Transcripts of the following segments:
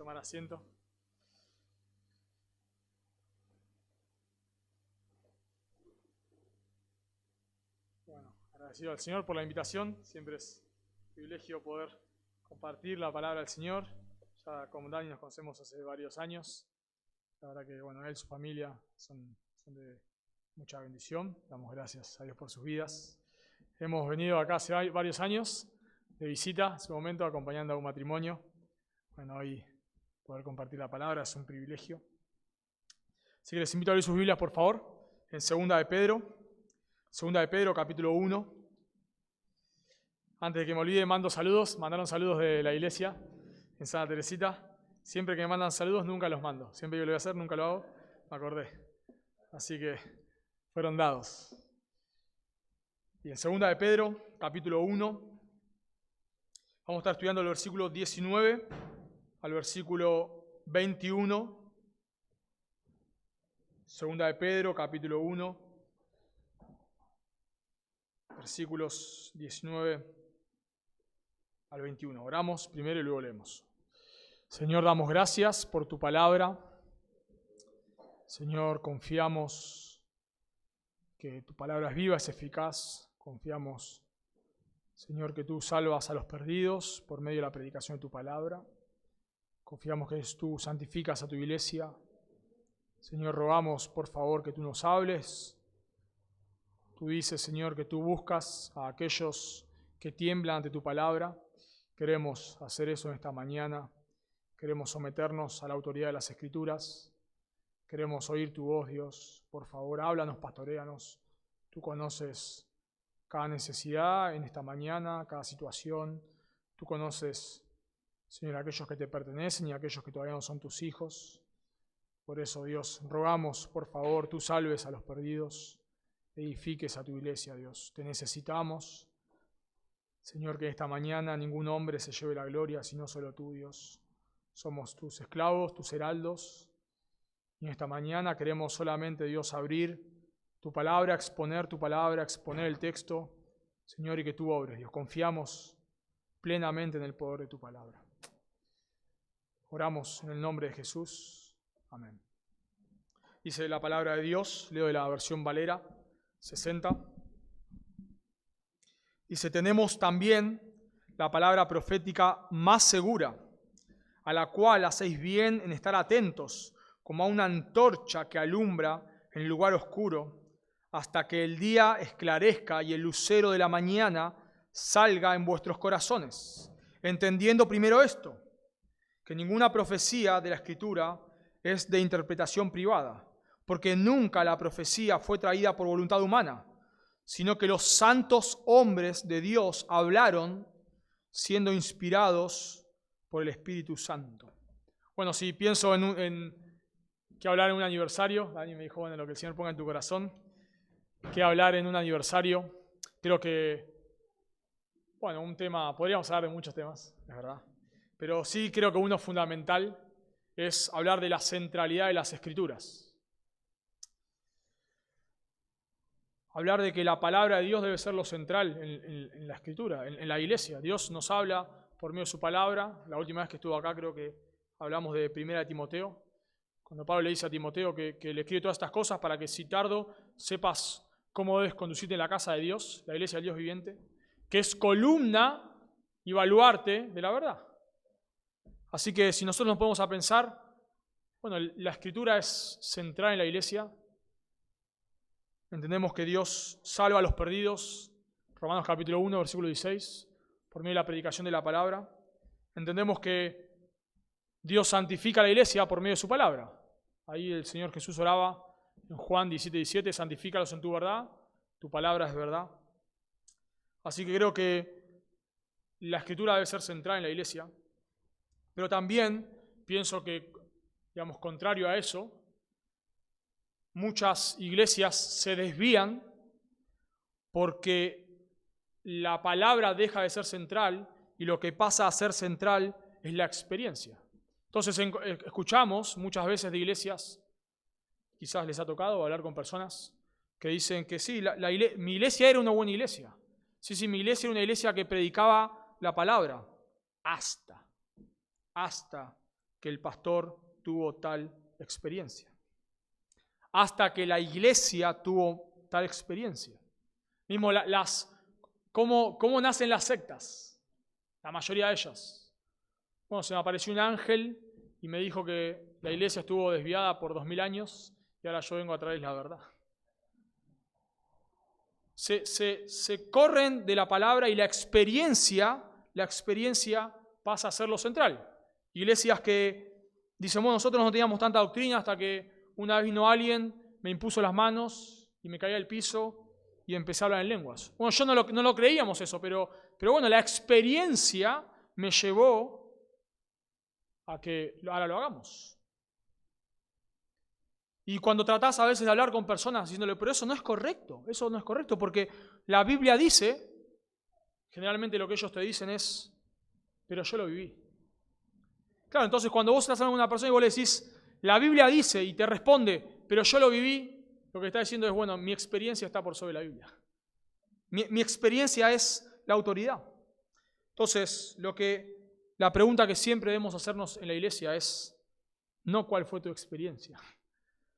tomar asiento. Bueno, agradecido al Señor por la invitación. Siempre es un privilegio poder compartir la palabra del Señor. Ya con Dani nos conocemos hace varios años. La verdad que bueno, él y su familia son de mucha bendición. Damos gracias a Dios por sus vidas. Hemos venido acá hace varios años de visita, en su momento acompañando a un matrimonio. Bueno, hoy poder compartir la palabra es un privilegio. Así que les invito a abrir sus Biblias, por favor, en 2 de Pedro, capítulo 1. Antes de que me olvide, mandaron saludos de la iglesia en Santa Teresita. Siempre que me mandan saludos, nunca los mando. Siempre que lo voy a hacer, nunca lo hago. Me acordé. Así que fueron dados. Y en 2 de Pedro, capítulo 1, vamos a estar estudiando el versículo 19 al versículo 21. 2 de Pedro, capítulo 1, versículos 19 al 21. Oramos primero y luego leemos. Señor, damos gracias por tu palabra. Señor, confiamos que tu palabra es viva, es eficaz. Confiamos, Señor, que tú salvas a los perdidos por medio de la predicación de tu palabra. Confiamos que tú santificas a tu iglesia. Señor, rogamos, por favor, que tú nos hables. Tú dices, Señor, que tú buscas a aquellos que tiemblan ante tu palabra. Queremos hacer eso en esta mañana. Queremos someternos a la autoridad de las Escrituras. Queremos oír tu voz, Dios. Por favor, háblanos, pastoréanos. Tú conoces cada necesidad en esta mañana, cada situación. Tú conoces, Señor, aquellos que te pertenecen y aquellos que todavía no son tus hijos. Por eso, Dios, rogamos, por favor, tú salves a los perdidos, edifiques a tu iglesia, Dios. Te necesitamos. Señor, que esta mañana ningún hombre se lleve la gloria, sino solo tú, Dios. Somos tus esclavos, tus heraldos. Y en esta mañana queremos solamente, Dios, abrir tu palabra, exponer el texto, Señor, y que tú obres, Dios. Confiamos plenamente en el poder de tu palabra. Oramos en el nombre de Jesús. Amén. Dice la palabra de Dios, leo de la versión Valera 60. Dice, tenemos también la palabra profética más segura, a la cual hacéis bien en estar atentos, como a una antorcha que alumbra en el lugar oscuro, hasta que el día esclarezca y el lucero de la mañana salga en vuestros corazones. Entendiendo primero esto, que ninguna profecía de la Escritura es de interpretación privada, porque nunca la profecía fue traída por voluntad humana, sino que los santos hombres de Dios hablaron siendo inspirados por el Espíritu Santo. Bueno, si pienso en qué hablar en un aniversario, Dani me dijo, bueno, lo que el Señor ponga en tu corazón, qué hablar en un aniversario, creo que, bueno, un tema, podríamos hablar de muchos temas, es verdad, pero sí creo que uno fundamental es hablar de la centralidad de las Escrituras. Hablar de que la palabra de Dios debe ser lo central en la Escritura, en la iglesia. Dios nos habla por medio de su palabra. La última vez que estuvo acá creo que hablamos de 1 Timoteo, cuando Pablo le dice a Timoteo que le escribe todas estas cosas para que si tardo sepas cómo debes conducirte en la casa de Dios, la iglesia del Dios viviente, que es columna y baluarte de la verdad. Así que si nosotros nos ponemos a pensar, bueno, la Escritura es central en la iglesia. Entendemos que Dios salva a los perdidos, Romanos capítulo 1, versículo 16, por medio de la predicación de la palabra. Entendemos que Dios santifica a la iglesia por medio de su palabra. Ahí el Señor Jesús oraba en Juan 17:17, santifícalos en tu verdad, tu palabra es verdad. Así que creo que la Escritura debe ser central en la iglesia, pero también pienso que, digamos, contrario a eso, muchas iglesias se desvían porque la palabra deja de ser central y lo que pasa a ser central es la experiencia. Entonces escuchamos muchas veces de iglesias, quizás les ha tocado hablar con personas que dicen que sí, mi iglesia era una buena iglesia. Sí, mi iglesia era una iglesia que predicaba la palabra hasta que el pastor tuvo tal experiencia. Hasta que la iglesia tuvo tal experiencia. Mismo ¿cómo nacen las sectas? La mayoría de ellas. Bueno, se me apareció un ángel y me dijo que la iglesia estuvo desviada por 2000 años y ahora yo vengo a traerles la verdad. Se corren de la palabra y la experiencia pasa a ser lo central. Iglesias que dicen, bueno, nosotros no teníamos tanta doctrina hasta que una vez vino alguien, me impuso las manos y me caí al piso y empecé a hablar en lenguas. Bueno, yo no lo creíamos eso, pero bueno, la experiencia me llevó a que ahora lo hagamos. Y cuando tratás a veces de hablar con personas diciéndole, pero eso no es correcto, porque la Biblia dice, generalmente lo que ellos te dicen es, pero yo lo viví. Claro, entonces cuando vos estás hablando con una persona y vos le decís, la Biblia dice, y te responde, pero yo lo viví, lo que está diciendo es, bueno, mi experiencia está por sobre la Biblia. Mi experiencia es la autoridad. Entonces, la pregunta que siempre debemos hacernos en la iglesia es, no cuál fue tu experiencia,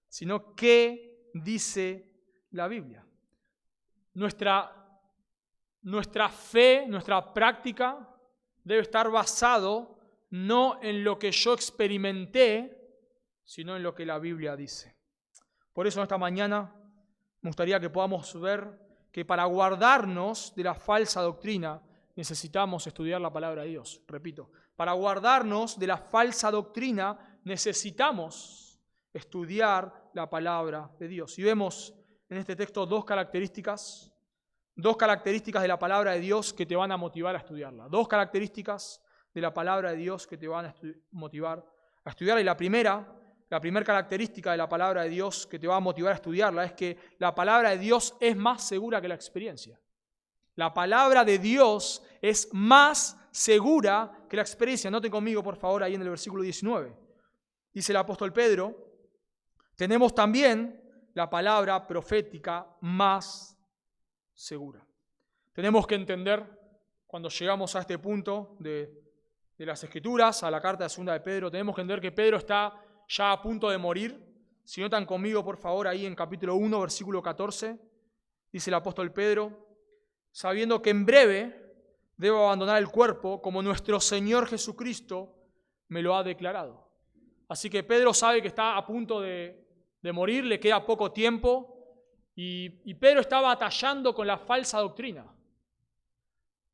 sino qué dice la Biblia. Nuestra fe, nuestra práctica debe estar basado no en lo que yo experimenté, sino en lo que la Biblia dice. Por eso esta mañana me gustaría que podamos ver que para guardarnos de la falsa doctrina necesitamos estudiar la palabra de Dios. Repito, para guardarnos de la falsa doctrina necesitamos estudiar la palabra de Dios. Y vemos en este texto dos características de la palabra de Dios que te van a motivar a estudiarla. Dos características de la palabra de Dios que te van a motivar a estudiarla. Y la primera característica de la palabra de Dios que te va a motivar a estudiarla es que la palabra de Dios es más segura que la experiencia. La palabra de Dios es más segura que la experiencia. Noten conmigo, por favor, ahí en el versículo 19. Dice el apóstol Pedro, tenemos también la palabra profética más segura. Tenemos que entender, cuando llegamos a este punto de las Escrituras, a la carta de 2 de Pedro, tenemos que entender que Pedro está ya a punto de morir. Si notan conmigo, por favor, ahí en capítulo 1, versículo 14, dice el apóstol Pedro, sabiendo que en breve debo abandonar el cuerpo, como nuestro Señor Jesucristo me lo ha declarado. Así que Pedro sabe que está a punto de morir, le queda poco tiempo, y Pedro está batallando con la falsa doctrina.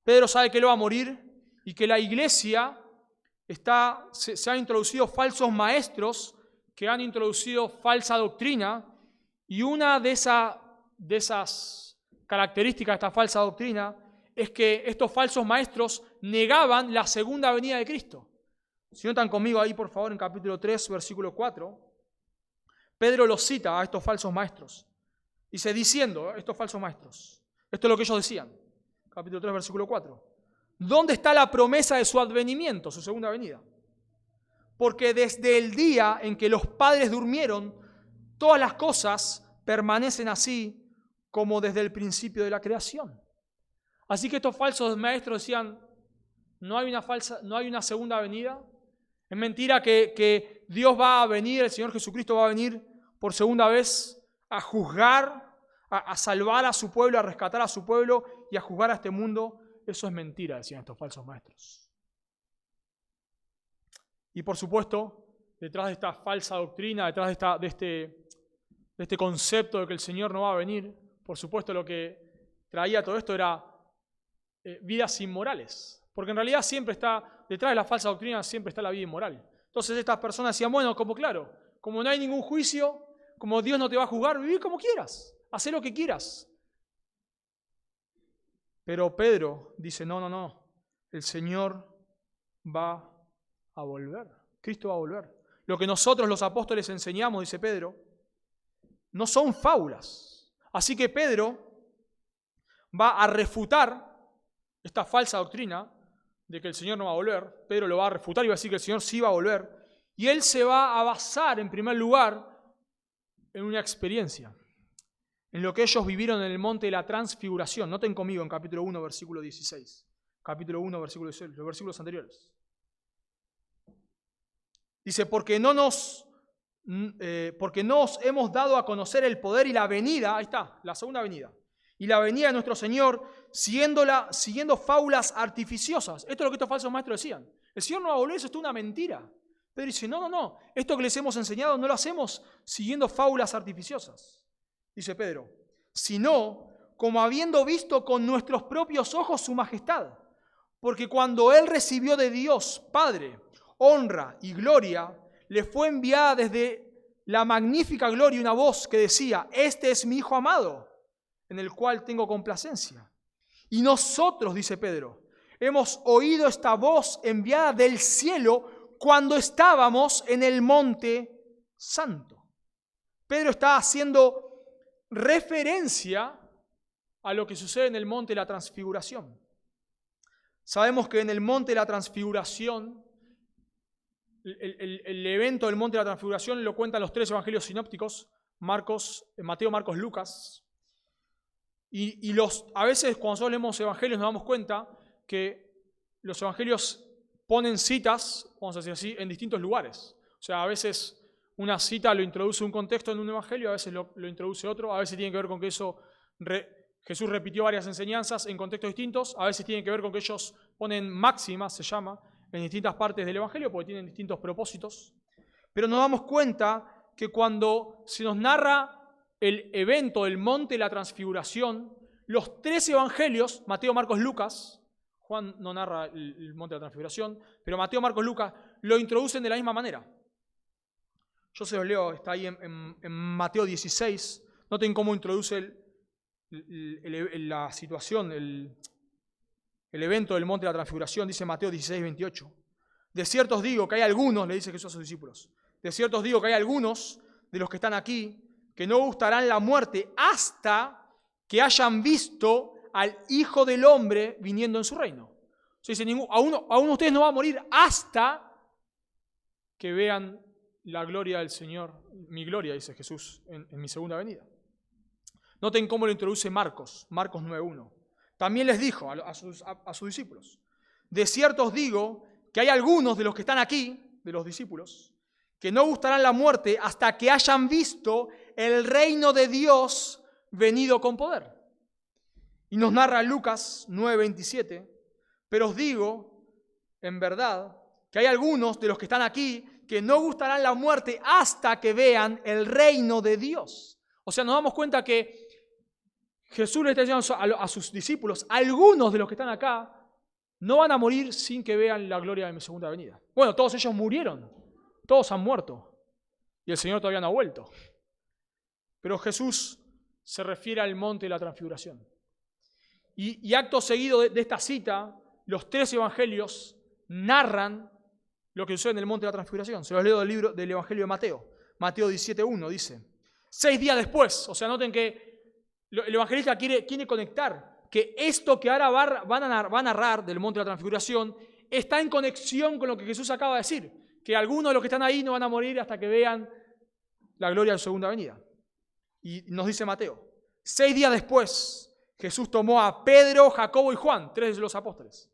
Pedro sabe que él va a morir y que la iglesia se han introducido falsos maestros que han introducido falsa doctrina, y una de esas características de esta falsa doctrina es que estos falsos maestros negaban la segunda venida de Cristo. Si notan conmigo ahí, por favor, en capítulo 3, versículo 4, Pedro los cita a estos falsos maestros. Dice, diciendo, estos falsos maestros, esto es lo que ellos decían, capítulo 3, versículo 4. ¿Dónde está la promesa de su advenimiento, su segunda venida? Porque desde el día en que los padres durmieron, todas las cosas permanecen así como desde el principio de la creación. Así que estos falsos maestros decían, no hay una segunda venida. Es mentira que Dios va a venir, el Señor Jesucristo va a venir por segunda vez a juzgar, a salvar a su pueblo, a rescatar a su pueblo y a juzgar a este mundo. Eso es mentira, decían estos falsos maestros. Y por supuesto, detrás de esta falsa doctrina, detrás de este concepto de que el Señor no va a venir, por supuesto lo que traía todo esto era vidas inmorales. Porque en realidad siempre está, detrás de la falsa doctrina siempre está la vida inmoral. Entonces estas personas decían, bueno, como no hay ningún juicio, como Dios no te va a juzgar, viví como quieras, haz lo que quieras. Pero Pedro dice, no, el Señor va a volver, Cristo va a volver. Lo que nosotros los apóstoles enseñamos, dice Pedro, no son fábulas. Así que Pedro va a refutar esta falsa doctrina de que el Señor no va a volver. Pedro lo va a refutar y va a decir que el Señor sí va a volver. Y él se va a basar en primer lugar en una experiencia, en lo que ellos vivieron en el monte de la transfiguración. Noten conmigo en capítulo 1, versículo 16. Capítulo 1, versículo 16, los versículos anteriores. Dice, porque no os hemos dado a conocer el poder y la venida, ahí está, la segunda venida, y la venida de nuestro Señor, siguiendo fábulas artificiosas. Esto es lo que estos falsos maestros decían. El Señor no va a volver, eso es una mentira. Pedro dice, no, esto que les hemos enseñado no lo hacemos siguiendo fábulas artificiosas. Dice Pedro, sino como habiendo visto con nuestros propios ojos su majestad. Porque cuando Él recibió de Dios, Padre, honra y gloria, le fue enviada desde la magnífica gloria una voz que decía, este es mi Hijo amado, en el cual tengo complacencia. Y nosotros, dice Pedro, hemos oído esta voz enviada del cielo cuando estábamos en el monte santo. Pedro está haciendo referencia a lo que sucede en el monte de la transfiguración. Sabemos que en el monte de la transfiguración, el evento del monte de la transfiguración lo cuentan los 3 evangelios sinópticos, Mateo, Marcos, Lucas. Y a veces cuando nosotros leemos evangelios nos damos cuenta que los evangelios ponen citas, vamos a decir así, en distintos lugares. O sea, a veces una cita lo introduce un contexto en un evangelio, a veces lo introduce otro, a veces tiene que ver con que Jesús repitió varias enseñanzas en contextos distintos, a veces tiene que ver con que ellos ponen máximas, se llama, en distintas partes del evangelio porque tienen distintos propósitos. Pero nos damos cuenta que cuando se nos narra el evento del monte de la transfiguración, los 3 evangelios, Mateo, Marcos, Lucas, Juan no narra el monte de la transfiguración, pero Mateo, Marcos, Lucas lo introducen de la misma manera. Yo se los leo, está ahí en Mateo 16, noten cómo introduce la situación, el evento del monte de la transfiguración, dice Mateo 16, 28. De cierto os digo que hay algunos, le dice Jesús a sus discípulos, de cierto os digo que hay algunos de los que están aquí que no gustarán la muerte hasta que hayan visto al Hijo del Hombre viniendo en su reino. O sea, dice, a uno de ustedes no va a morir hasta que vean la gloria del Señor, mi gloria, dice Jesús, en mi segunda venida. Noten cómo lo introduce Marcos 9.1. También les dijo a sus discípulos, de cierto os digo que hay algunos de los que están aquí, de los discípulos, que no gustarán la muerte hasta que hayan visto el reino de Dios venido con poder. Y nos narra Lucas 9.27, pero os digo, en verdad, que hay algunos de los que están aquí que no gustarán la muerte hasta que vean el reino de Dios. O sea, nos damos cuenta que Jesús le está diciendo a sus discípulos, algunos de los que están acá no van a morir sin que vean la gloria de mi segunda venida. Bueno, todos ellos murieron, todos han muerto y el Señor todavía no ha vuelto. Pero Jesús se refiere al monte de la transfiguración. Y acto seguido de esta cita, los 3 evangelios narran lo que sucede en el monte de la transfiguración. Se los leo del evangelio de Mateo. Mateo 17.1 dice, 6 días después, o sea, noten que el evangelista quiere conectar que esto que ahora va a narrar del monte de la transfiguración está en conexión con lo que Jesús acaba de decir, que algunos de los que están ahí no van a morir hasta que vean la gloria de su segunda venida. Y nos dice Mateo, 6 días después, Jesús tomó a Pedro, Jacobo y Juan, 3 de los apóstoles.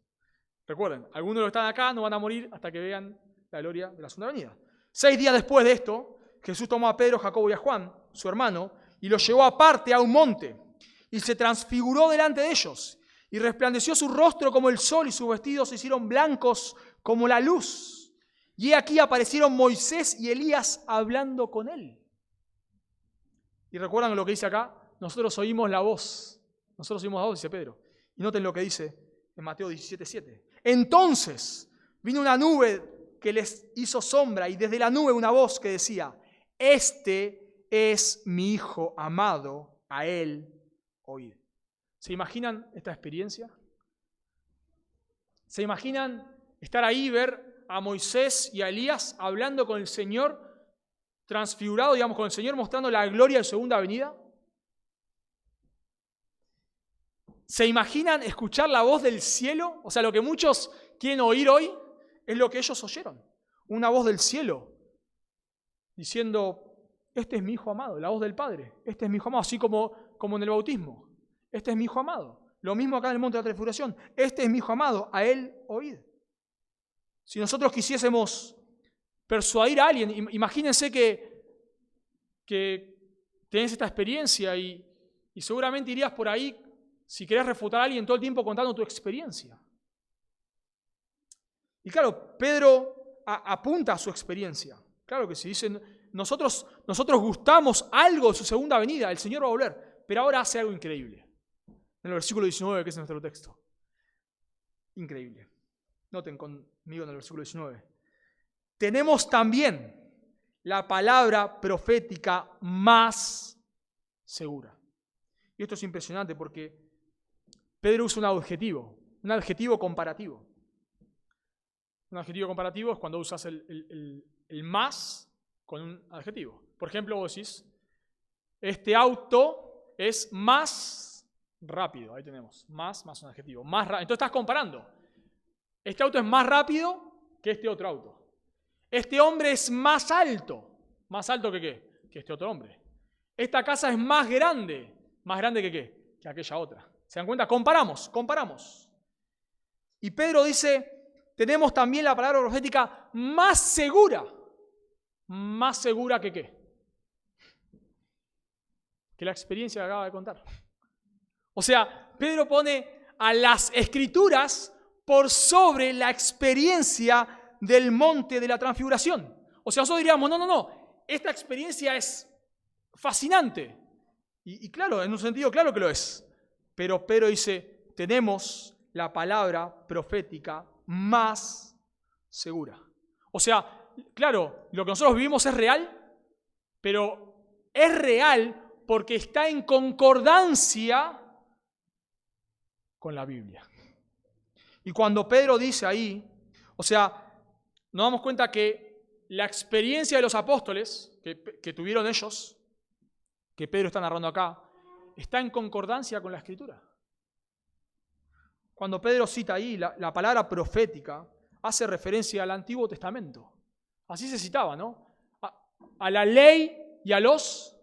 Recuerden, algunos de los que están acá no van a morir hasta que vean la gloria de la segunda venida. 6 días después de esto, Jesús tomó a Pedro, Jacobo y a Juan, su hermano, y los llevó aparte a un monte, y se transfiguró delante de ellos, y resplandeció su rostro como el sol, y sus vestidos se hicieron blancos como la luz. Y aquí aparecieron Moisés y Elías hablando con él. Y recuerdan lo que dice acá, nosotros oímos la voz, dice Pedro. Y noten lo que dice en Mateo 17:7. Entonces vino una nube que les hizo sombra, y desde la nube una voz que decía, este es mi Hijo amado, a él oíd. ¿Se imaginan esta experiencia? ¿Se imaginan estar ahí, ver a Moisés y a Elías hablando con el Señor, transfigurado, digamos, con el Señor mostrando la gloria de su segunda venida? ¿Se imaginan escuchar la voz del cielo? O sea, lo que muchos quieren oír hoy es lo que ellos oyeron. Una voz del cielo diciendo, este es mi Hijo amado, la voz del Padre. Este es mi Hijo amado, así como en el bautismo. Este es mi Hijo amado. Lo mismo acá en el monte de la transfiguración. Este es mi Hijo amado, a él oíd. Si nosotros quisiésemos persuadir a alguien. Imagínense que tenés esta experiencia y seguramente irías por ahí, si querés refutar a alguien, todo el tiempo contando tu experiencia. Y claro, Pedro apunta a su experiencia. Claro que sí, dicen, nosotros gustamos algo de su segunda venida, el Señor va a volver, pero ahora hace algo increíble. En el versículo 19, que es nuestro texto. Increíble. Noten conmigo en el versículo 19. Tenemos también la palabra profética más segura. Y esto es impresionante porque Pedro usa un adjetivo comparativo. Un adjetivo comparativo es cuando usas el más con un adjetivo. Por ejemplo, vos decís, este auto es más rápido. Ahí tenemos, más un adjetivo. Entonces estás comparando. Este auto es más rápido que este otro auto. Este hombre es más alto. ¿Más alto que qué? Que este otro hombre. Esta casa es más grande. ¿Más grande que qué? Que aquella otra. ¿Se dan cuenta? Comparamos. Y Pedro dice, tenemos también la palabra profética más segura. ¿Más segura que qué? Que la experiencia que acaba de contar. O sea, Pedro pone a las Escrituras por sobre la experiencia del monte de la transfiguración. O sea, nosotros diríamos, no, esta experiencia es fascinante. Y claro, en un sentido, claro que lo es. Pero Pedro dice, tenemos la palabra profética más segura. O sea, claro, lo que nosotros vivimos es real, pero es real porque está en concordancia con la Biblia. Y cuando Pedro dice ahí, o sea, nos damos cuenta que la experiencia de los apóstoles que tuvieron ellos, que Pedro está narrando acá, está en concordancia con la Escritura. Cuando Pedro cita ahí la palabra profética, hace referencia al Antiguo Testamento. Así se citaba, ¿no? A la ley y a los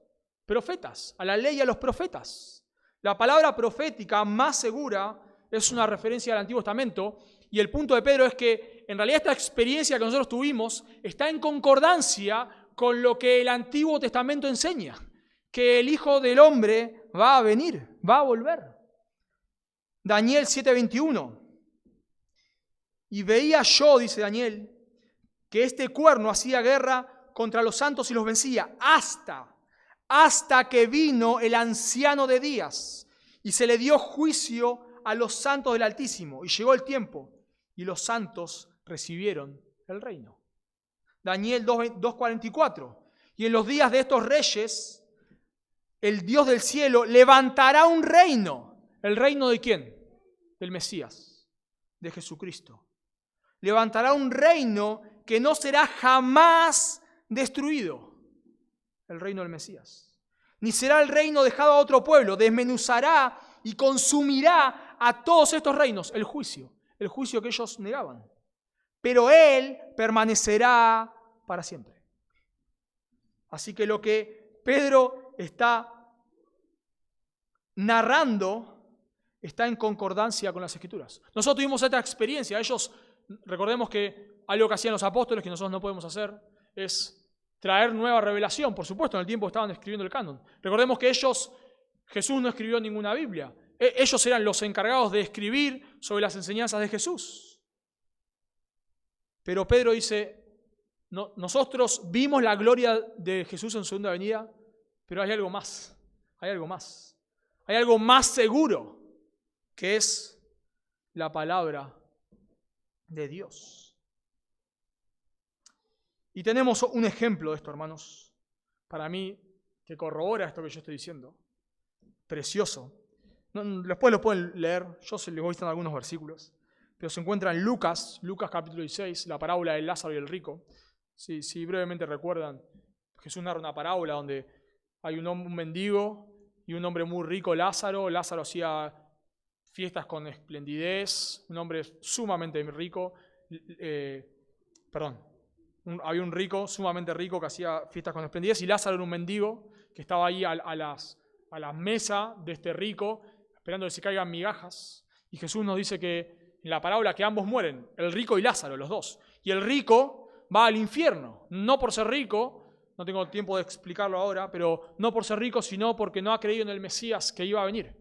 profetas. A la ley y a los profetas. La palabra profética más segura es una referencia al Antiguo Testamento. Y el punto de Pedro es que en realidad esta experiencia que nosotros tuvimos está en concordancia con lo que el Antiguo Testamento enseña. Que el Hijo del Hombre va a venir, va a volver. Daniel 7:21. Y veía yo, dice Daniel, que este cuerno hacía guerra contra los santos y los vencía hasta que vino el anciano de días y se le dio juicio a los santos del Altísimo. Y llegó el tiempo y los santos recibieron el reino. Daniel 2:44. Y en los días de estos reyes, el Dios del cielo levantará un reino. ¿El reino de quién? Del Mesías, de Jesucristo. Levantará un reino que no será jamás destruido. El reino del Mesías. Ni será el reino dejado a otro pueblo. Desmenuzará y consumirá a todos estos reinos. El juicio que ellos negaban. Pero Él permanecerá para siempre. Así que lo que Pedro está narrando está en concordancia con las Escrituras. Nosotros tuvimos esta experiencia. Ellos, recordemos que algo que hacían los apóstoles que nosotros no podemos hacer es traer nueva revelación. Por supuesto, en el tiempo estaban escribiendo el canon. Recordemos que Jesús no escribió ninguna Biblia. Ellos eran los encargados de escribir sobre las enseñanzas de Jesús. Pero Pedro dice, no, nosotros vimos la gloria de Jesús en su segunda venida, pero hay algo más. Hay algo más. Hay algo más seguro, que es la palabra de Dios. Y tenemos un ejemplo de esto, hermanos, para mí, que corrobora esto que yo estoy diciendo. Precioso. Después lo pueden leer, yo les voy dando algunos versículos, pero se encuentra en Lucas capítulo 16, la parábola de Lázaro y el rico. Si brevemente recuerdan, Jesús narra una parábola donde hay un mendigo y un hombre muy rico, Lázaro. Lázaro hacía fiestas con esplendidez, un hombre sumamente rico. Había un rico, sumamente rico, que hacía fiestas con esplendidez, y Lázaro era un mendigo que estaba ahí a la mesa de este rico, esperando que se caigan migajas. Y Jesús nos dice que en la parábola que ambos mueren, el rico y Lázaro, los dos. Y el rico va al infierno, no por ser rico, no tengo tiempo de explicarlo ahora, pero no por ser rico, sino porque no ha creído en el Mesías que iba a venir.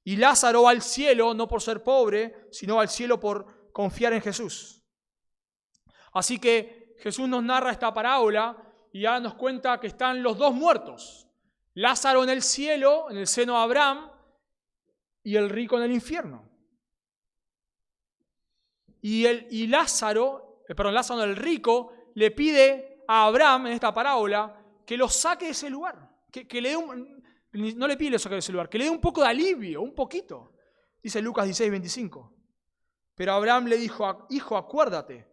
Y Lázaro va al cielo, no por ser pobre, sino va al cielo por confiar en Jesús. Así que Jesús nos narra esta parábola y ya nos cuenta que están los dos muertos. Lázaro en el cielo, en el seno de Abraham, y el rico en el infierno. Y Lázaro, el rico, le pide a Abraham en esta parábola que lo saque de ese lugar. Que le dé no le pide que lo saque de ese lugar, que le dé un poco de alivio, un poquito. Dice Lucas 16:25. Pero Abraham le dijo: hijo, acuérdate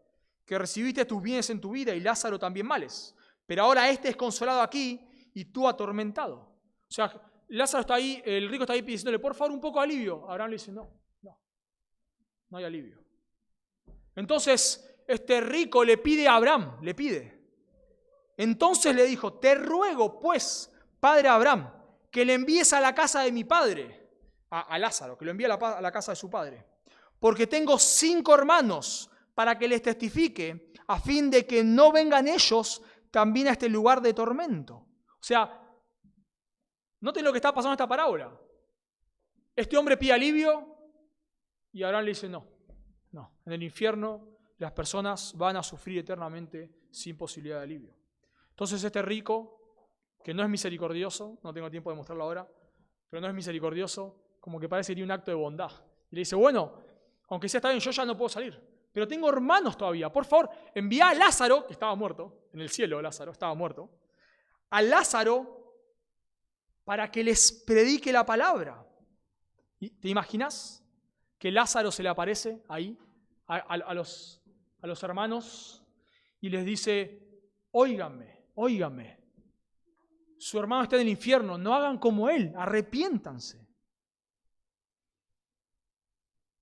que recibiste tus bienes en tu vida y Lázaro también males. Pero ahora este es consolado aquí y tú atormentado. O sea, Lázaro está ahí, el rico está ahí diciéndole: por favor, un poco de alivio. Abraham le dice: no hay alivio. Entonces, este rico le pide a Abraham, Entonces le dijo: te ruego, pues, padre Abraham, que le envíes a la casa de mi padre, a Lázaro, que lo envíe a la casa de su padre, porque tengo 5 hermanos, para que les testifique, a fin de que no vengan ellos también a este lugar de tormento. O sea, noten lo que está pasando en esta parábola. Este hombre pide alivio y Abraham le dice: no, en el infierno las personas van a sufrir eternamente sin posibilidad de alivio. Entonces este rico, que no es misericordioso, no tengo tiempo de mostrarlo ahora, pero no es misericordioso, como que parece que tiene un acto de bondad. Y le dice: bueno, aunque sea está bien, yo ya no puedo salir, pero tengo hermanos todavía. Por favor, envía a Lázaro, que estaba muerto, en el cielo Lázaro estaba muerto, a Lázaro para que les predique la palabra. ¿Te imaginas que Lázaro se le aparece ahí a los hermanos y les dice: óiganme, su hermano está en el infierno, no hagan como él, arrepiéntanse?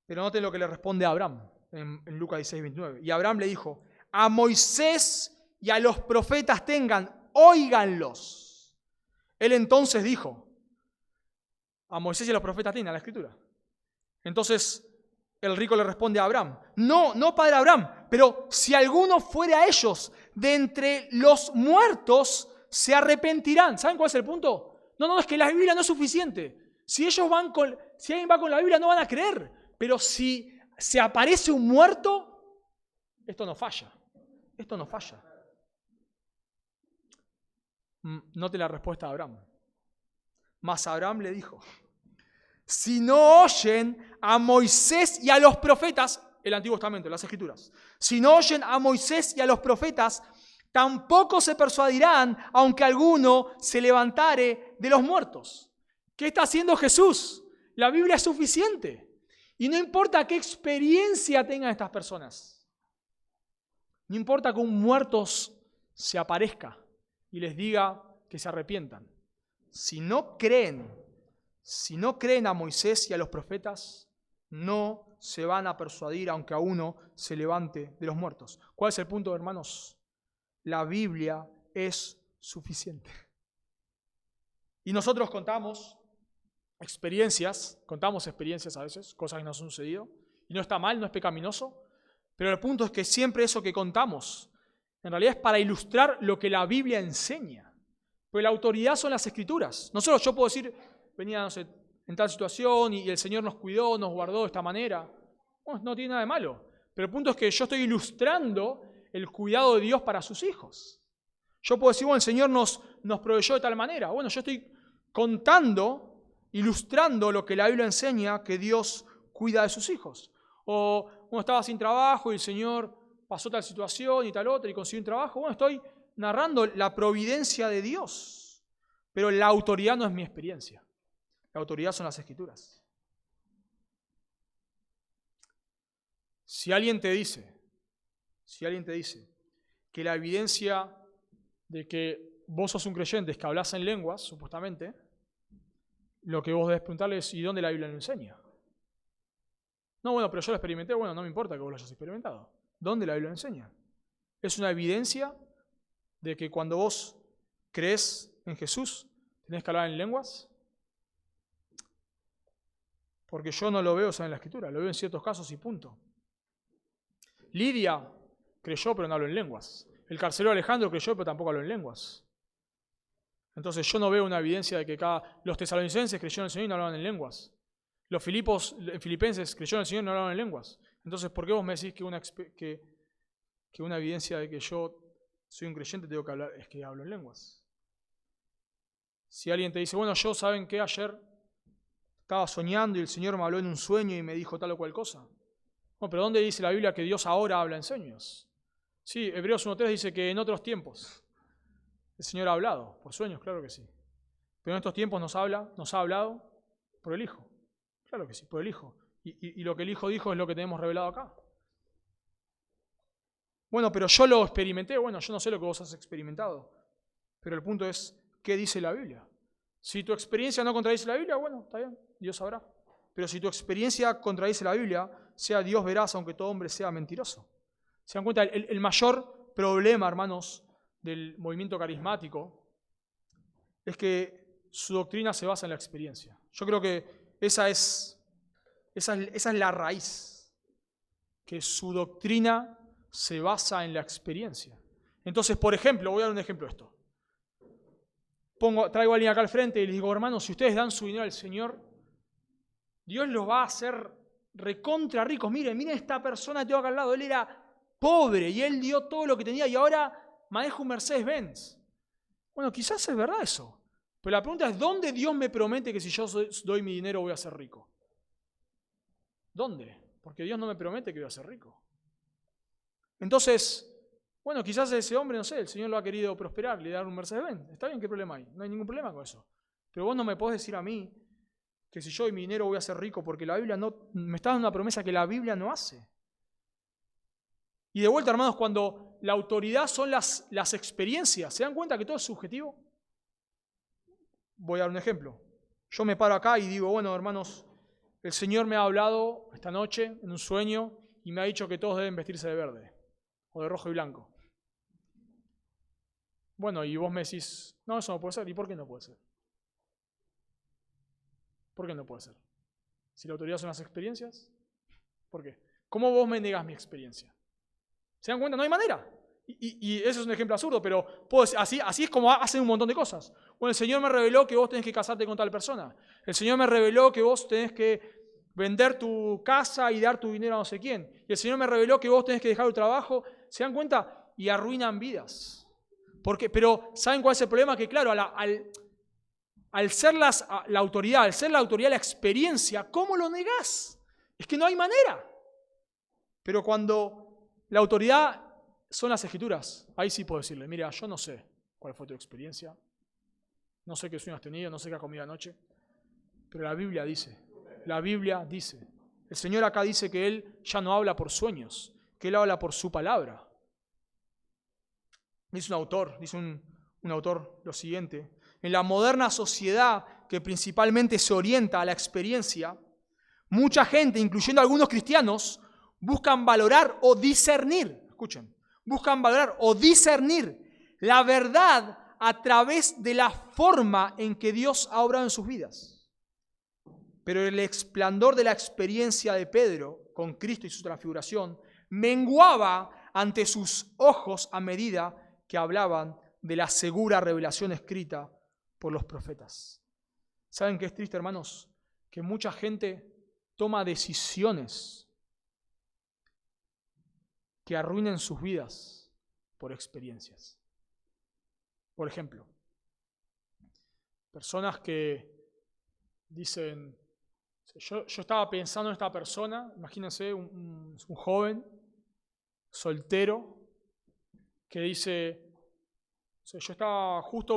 Pero noten lo que le responde a Abraham en Lucas 16:29. Y Abraham le dijo: a Moisés y a los profetas tengan, óiganlos. Él entonces dijo: a Moisés y a los profetas tengan, la escritura. Entonces el rico le responde a Abraham: no, padre Abraham, pero si alguno fuere a ellos de entre los muertos, se arrepentirán. ¿Saben cuál es el punto? No, es que la Biblia no es suficiente. Si alguien va con la Biblia, no van a creer. Pero si se aparece un muerto, esto no falla. Note la respuesta de Abraham. Mas Abraham le dijo: si no oyen a Moisés y a los profetas, el Antiguo Testamento, las Escrituras, si no oyen a Moisés y a los profetas, tampoco se persuadirán, aunque alguno se levantare de los muertos. ¿Qué está haciendo Jesús? La Biblia es suficiente. Y no importa qué experiencia tengan estas personas. No importa que un muerto se aparezca y les diga que se arrepientan. Si no creen a Moisés y a los profetas, no se van a persuadir aunque a uno se levante de los muertos. ¿Cuál es el punto, hermanos? La Biblia es suficiente. Y nosotros contamos experiencias a veces, cosas que nos han sucedido, y no está mal, no es pecaminoso, pero el punto es que siempre eso que contamos, en realidad es para ilustrar lo que la Biblia enseña. Porque la autoridad son las Escrituras. Yo puedo decir: venía, en tal situación y el Señor nos cuidó, nos guardó de esta manera. Bueno, no tiene nada de malo. Pero el punto es que yo estoy ilustrando el cuidado de Dios para sus hijos. Yo puedo decir: bueno, el Señor nos proveyó de tal manera. Bueno, yo estoy contando, ilustrando lo que la Biblia enseña, que Dios cuida de sus hijos. O uno estaba sin trabajo y el Señor pasó tal situación y tal otra y consiguió un trabajo. Bueno, estoy narrando la providencia de Dios. Pero la autoridad no es mi experiencia. La autoridad son las Escrituras. Si alguien te dice que la evidencia de que vos sos un creyente es que hablas en lenguas, supuestamente, lo que vos debes preguntarle es: ¿y dónde la Biblia lo enseña? No, bueno, pero yo lo experimenté. Bueno, no me importa que vos lo hayas experimentado. ¿Dónde la Biblia lo enseña? Es una evidencia de que cuando vos crees en Jesús, tenés que hablar en lenguas. Porque yo no lo veo en la Escritura, lo veo en ciertos casos y punto. Lidia, creyó, pero no habló en lenguas. El carcelero Alejandro creyó, pero tampoco habló en lenguas. Entonces yo no veo una evidencia de que los tesalonicenses creyeron en el Señor y no hablaban en lenguas. Los filipenses creyeron en el Señor y no hablaban en lenguas. Entonces, ¿por qué vos me decís que una evidencia de que yo soy un creyente tengo que hablar, es que hablo en lenguas? Si alguien te dice, bueno, ¿saben qué? Ayer estaba soñando y el Señor me habló en un sueño y me dijo tal o cual cosa. No, pero ¿dónde dice la Biblia que Dios ahora habla en sueños? Sí, Hebreos 1:3 dice que en otros tiempos el Señor ha hablado, por sueños, claro que sí. Pero en estos tiempos nos ha hablado por el Hijo. Claro que sí, por el Hijo. Y lo que el Hijo dijo es lo que tenemos revelado acá. Bueno, pero yo lo experimenté. Bueno, yo no sé lo que vos has experimentado. Pero el punto es, ¿qué dice la Biblia? Si tu experiencia no contradice la Biblia, bueno, está bien, Dios sabrá. Pero si tu experiencia contradice la Biblia, sea Dios veraz, aunque todo hombre sea mentiroso. ¿Se dan cuenta? El mayor problema, hermanos, del movimiento carismático es que su doctrina se basa en la experiencia. Yo creo que esa es la raíz, que su doctrina se basa en la experiencia. Entonces, por ejemplo, voy a dar un ejemplo de esto. Traigo a alguien acá al frente y les digo, hermanos, si ustedes dan su dinero al Señor, Dios los va a hacer recontra ricos. Miren esta persona que tengo acá al lado, él era pobre y él dio todo lo que tenía y ahora maneja un Mercedes-Benz. Bueno, quizás es verdad eso. Pero la pregunta es, ¿dónde Dios me promete que si yo doy mi dinero voy a ser rico? ¿Dónde? Porque Dios no me promete que voy a ser rico. Entonces, bueno, quizás ese hombre, no sé, el Señor lo ha querido prosperar, le da un Mercedes-Benz. Está bien, ¿qué problema hay? No hay ningún problema con eso. Pero vos no me podés decir a mí que si yo doy mi dinero voy a ser rico, porque la Biblia no me está dando una promesa que la Biblia no hace. Y de vuelta, hermanos, cuando la autoridad son las experiencias, ¿se dan cuenta que todo es subjetivo? Voy a dar un ejemplo. Yo me paro acá y digo, bueno, hermanos, el Señor me ha hablado esta noche en un sueño y me ha dicho que todos deben vestirse de verde o de rojo y blanco. Bueno, y vos me decís, no, eso no puede ser. ¿Y por qué no puede ser? ¿Por qué no puede ser? Si la autoridad son las experiencias, ¿por qué? ¿Cómo vos me negás mi experiencia? ¿Se dan cuenta? No hay manera. Y eso es un ejemplo absurdo, pero así es como hacen un montón de cosas. Bueno, el Señor me reveló que vos tenés que casarte con tal persona. El Señor me reveló que vos tenés que vender tu casa y dar tu dinero a no sé quién. Y el Señor me reveló que vos tenés que dejar el trabajo. ¿Se dan cuenta? Y arruinan vidas. Pero ¿saben cuál es el problema? Que claro, al ser la autoridad, la experiencia, ¿cómo lo negás? Es que no hay manera. Pero cuando la autoridad son las Escrituras, ahí sí puedo decirle, mira, yo no sé cuál fue tu experiencia, no sé qué sueño has tenido, no sé qué has comido anoche, pero la Biblia dice, el Señor acá dice que Él ya no habla por sueños, que Él habla por su palabra. Dice un autor lo siguiente, en la moderna sociedad que principalmente se orienta a la experiencia, mucha gente, incluyendo algunos cristianos, buscan valorar o discernir, escuchen, la verdad a través de la forma en que Dios ha obrado en sus vidas. Pero el esplendor de la experiencia de Pedro con Cristo y su transfiguración menguaba ante sus ojos a medida que hablaban de la segura revelación escrita por los profetas. ¿Saben qué es triste, hermanos? Que mucha gente toma decisiones que arruinen sus vidas por experiencias. Por ejemplo, personas que dicen, yo estaba pensando en esta persona, imagínense un joven soltero que dice,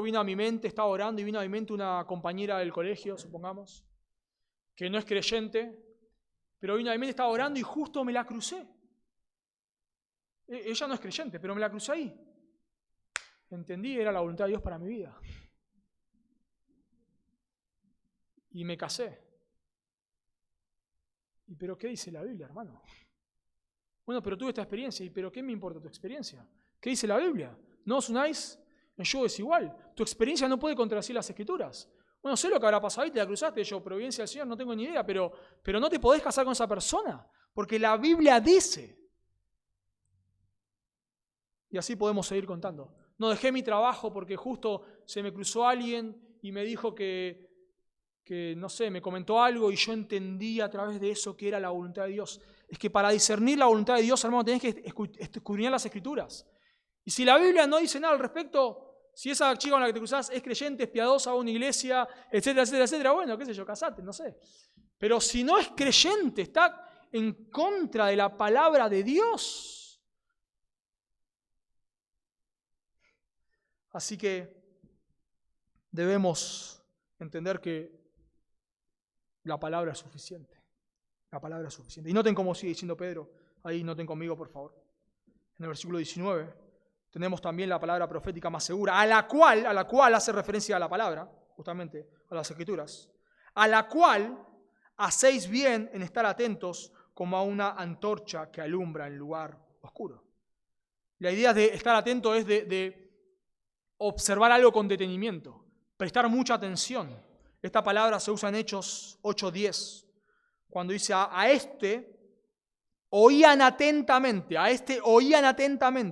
vino a mi mente, estaba orando y vino a mi mente una compañera del colegio, supongamos, que no es creyente, pero vino a mi mente, estaba orando y justo me la crucé. Ella no es creyente, pero me la crucé ahí. Entendí, era la voluntad de Dios para mi vida. Y me casé. ¿Y pero qué dice la Biblia, hermano? Bueno, pero tuve esta experiencia. ¿Y pero qué me importa tu experiencia? ¿Qué dice la Biblia? No os unáis en yugo desigual. Tu experiencia no puede contradecir las Escrituras. Bueno, sé lo que habrá pasado y te la cruzaste. Yo, providencia del Señor, no tengo ni idea, pero no te podés casar con esa persona. Porque la Biblia dice. Y así podemos seguir contando. No dejé mi trabajo porque justo se me cruzó alguien y me dijo que no sé, me comentó algo y yo entendí a través de eso que era la voluntad de Dios. Es que para discernir la voluntad de Dios, hermano, tenés que escudriñar las Escrituras. Y si la Biblia no dice nada al respecto, si esa chica con la que te cruzás es creyente, es piadosa, va a una iglesia, etcétera, etcétera, etcétera, bueno, qué sé yo, casate, no sé. Pero si no es creyente, está en contra de la palabra de Dios. Así que debemos entender que la palabra es suficiente. La palabra es suficiente. Y noten cómo sigue diciendo Pedro. Ahí noten conmigo, por favor. En el versículo 19 tenemos también la palabra profética más segura, a la cual hace referencia a la palabra, justamente, a las Escrituras, a la cual hacéis bien en estar atentos como a una antorcha que alumbra en lugar oscuro. La idea de estar atento es de observar algo con detenimiento, prestar mucha atención. Esta palabra se usa en Hechos 8:10, cuando dice a este oían atentamente,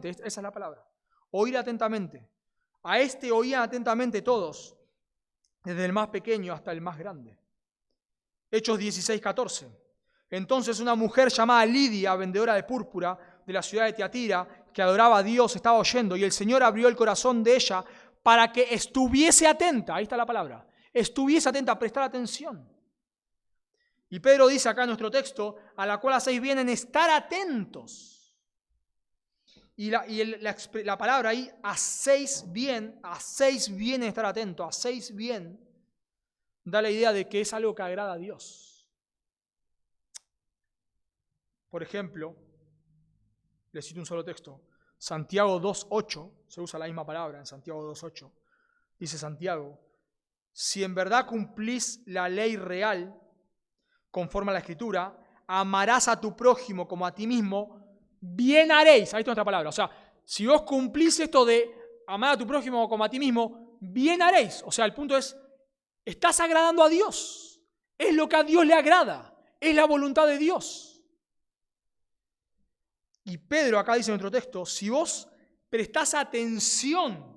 esa es la palabra, oír atentamente. A este oían atentamente todos, desde el más pequeño hasta el más grande. Hechos 16:14. Entonces una mujer llamada Lidia, vendedora de púrpura de la ciudad de Tiatira, que adoraba a Dios, estaba oyendo, y el Señor abrió el corazón de ella para que estuviese atenta. Ahí está la palabra. Estuviese atenta, a prestar atención. Y Pedro dice acá en nuestro texto, a la cual hacéis bien en estar atentos. Y la palabra ahí, hacéis bien en estar atentos, hacéis bien, da la idea de que es algo que agrada a Dios. Por ejemplo, les cito un solo texto, Santiago 2:8, se usa la misma palabra en Santiago 2:8, dice Santiago, si en verdad cumplís la ley real, conforme a la Escritura, amarás a tu prójimo como a ti mismo, bien haréis. Ahí está nuestra palabra. O sea, si vos cumplís esto de amar a tu prójimo como a ti mismo, bien haréis. O sea, el punto es, estás agradando a Dios. Es lo que a Dios le agrada. Es la voluntad de Dios. Y Pedro acá dice en nuestro texto, si vos prestás atención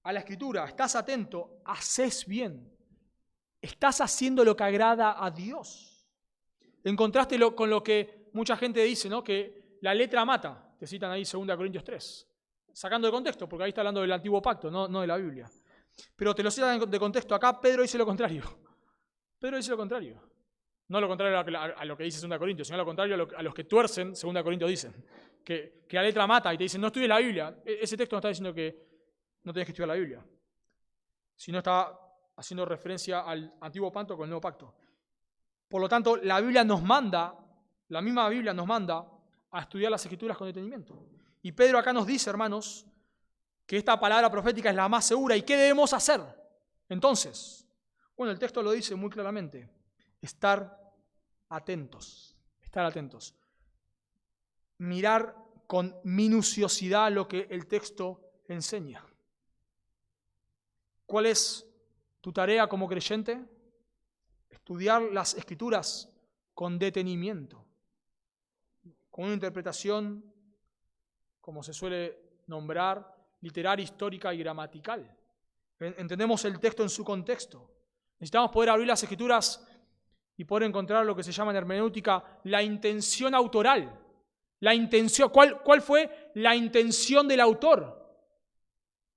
a la Escritura, estás atento, hacés bien. Estás haciendo lo que agrada a Dios. En contraste con lo que mucha gente dice, ¿no? Que la letra mata. Te citan ahí 2 Corintios 3. Sacando de contexto, porque ahí está hablando del antiguo pacto, no de la Biblia. Pero te lo citan de contexto. Acá Pedro dice lo contrario. Pedro dice lo contrario. No lo contrario a lo que dice 2 Corintios, sino lo contrario a los que tuercen 2 Corintios dicen. Que la letra mata y te dicen, no estudies la Biblia. Ese texto no está diciendo que no tenés que estudiar la Biblia. Sino está haciendo referencia al antiguo pacto con el nuevo pacto. Por lo tanto, la misma Biblia nos manda a estudiar las Escrituras con detenimiento. Y Pedro acá nos dice, hermanos, que esta palabra profética es la más segura. ¿Y qué debemos hacer? Entonces, bueno, el texto lo dice muy claramente. Estar atentos. Mirar con minuciosidad lo que el texto enseña. ¿Cuál es tu tarea como creyente? Estudiar las Escrituras con detenimiento, con una interpretación, como se suele nombrar, literaria, histórica y gramatical. Entendemos el texto en su contexto. Necesitamos poder abrir las Escrituras y poder encontrar lo que se llama en hermenéutica la intención autoral. La intención, ¿cuál fue la intención del autor?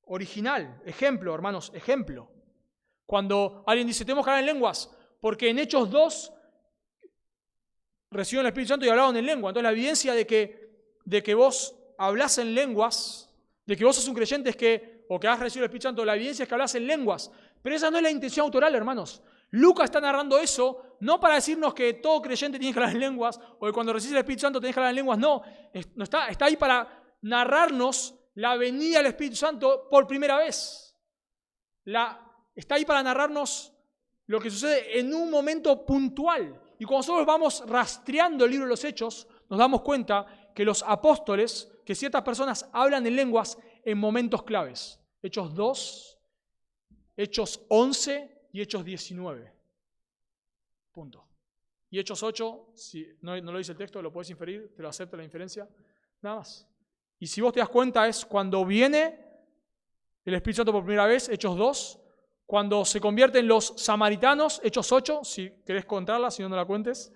Original. Ejemplo, hermanos, ejemplo. Cuando alguien dice, tenemos que hablar en lenguas, porque en Hechos 2 recibieron el Espíritu Santo y hablaron en lengua. Entonces la evidencia de que vos hablás en lenguas, de que vos sos un creyente o que has recibido el Espíritu Santo, la evidencia es que hablas en lenguas. Pero esa no es la intención autoral, hermanos. Lucas está narrando eso, no para decirnos que todo creyente tiene que hablar en lenguas, o que cuando recibes el Espíritu Santo tenés que hablar en lenguas, no. Está ahí para narrarnos la venida del Espíritu Santo por primera vez. Está ahí para narrarnos lo que sucede en un momento puntual. Y cuando nosotros vamos rastreando el libro de los Hechos, nos damos cuenta que los apóstoles, que ciertas personas hablan en lenguas en momentos claves. Hechos 2, Hechos 11 y Hechos 19. Punto. Y Hechos 8, si no lo dice el texto, lo puedes inferir, te lo acepto la inferencia, nada más. Y si vos te das cuenta, es cuando viene el Espíritu Santo por primera vez, Hechos 2, cuando se convierten los samaritanos, Hechos 8, si querés contarla, si no, no la cuentes.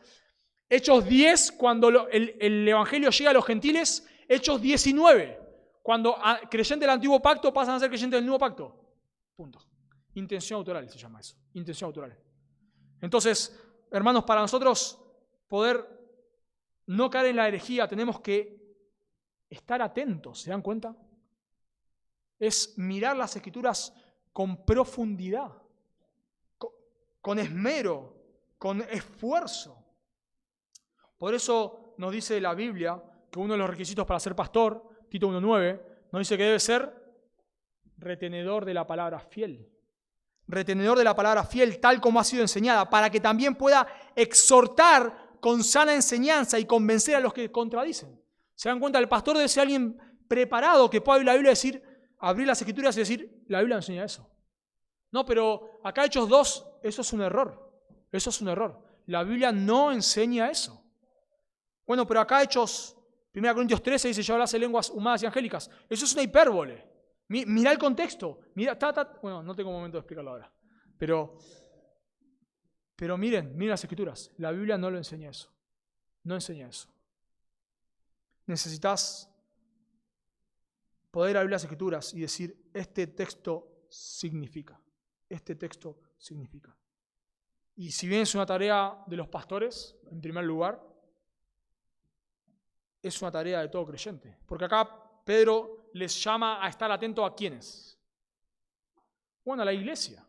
Hechos 10, cuando el Evangelio llega a los gentiles. Hechos 19, cuando creyentes del antiguo pacto pasan a ser creyentes del nuevo pacto. Punto. Intención autoral se llama eso. Intención autoral. Entonces, hermanos, para nosotros poder no caer en la herejía, tenemos que estar atentos. ¿Se dan cuenta? Es mirar las Escrituras con profundidad, con esmero, con esfuerzo. Por eso nos dice la Biblia que uno de los requisitos para ser pastor, Tito 1:9, nos dice que debe ser retenedor de la palabra fiel. Retenedor de la palabra fiel tal como ha sido enseñada, para que también pueda exhortar con sana enseñanza y convencer a los que contradicen. ¿Se dan cuenta? El pastor debe ser alguien preparado que pueda abrir la Biblia y decir, abrir las Escrituras y decir, la Biblia enseña eso. No, pero acá Hechos 2, eso es un error. Eso es un error. La Biblia no enseña eso. Bueno, pero acá Hechos 1 Corintios 13 dice, ya hablas lenguas humanas y angélicas. Eso es una hipérbole. Mirá el contexto. Mirá, bueno, no tengo momento de explicarlo ahora. Pero miren las Escrituras. La Biblia no lo enseña eso. No enseña eso. Necesitas poder abrir las Escrituras y decir, este texto significa. Este texto significa. Y si bien es una tarea de los pastores, en primer lugar, es una tarea de todo creyente. Porque acá Pedro les llama a estar atento a ¿quiénes? Bueno, a la iglesia.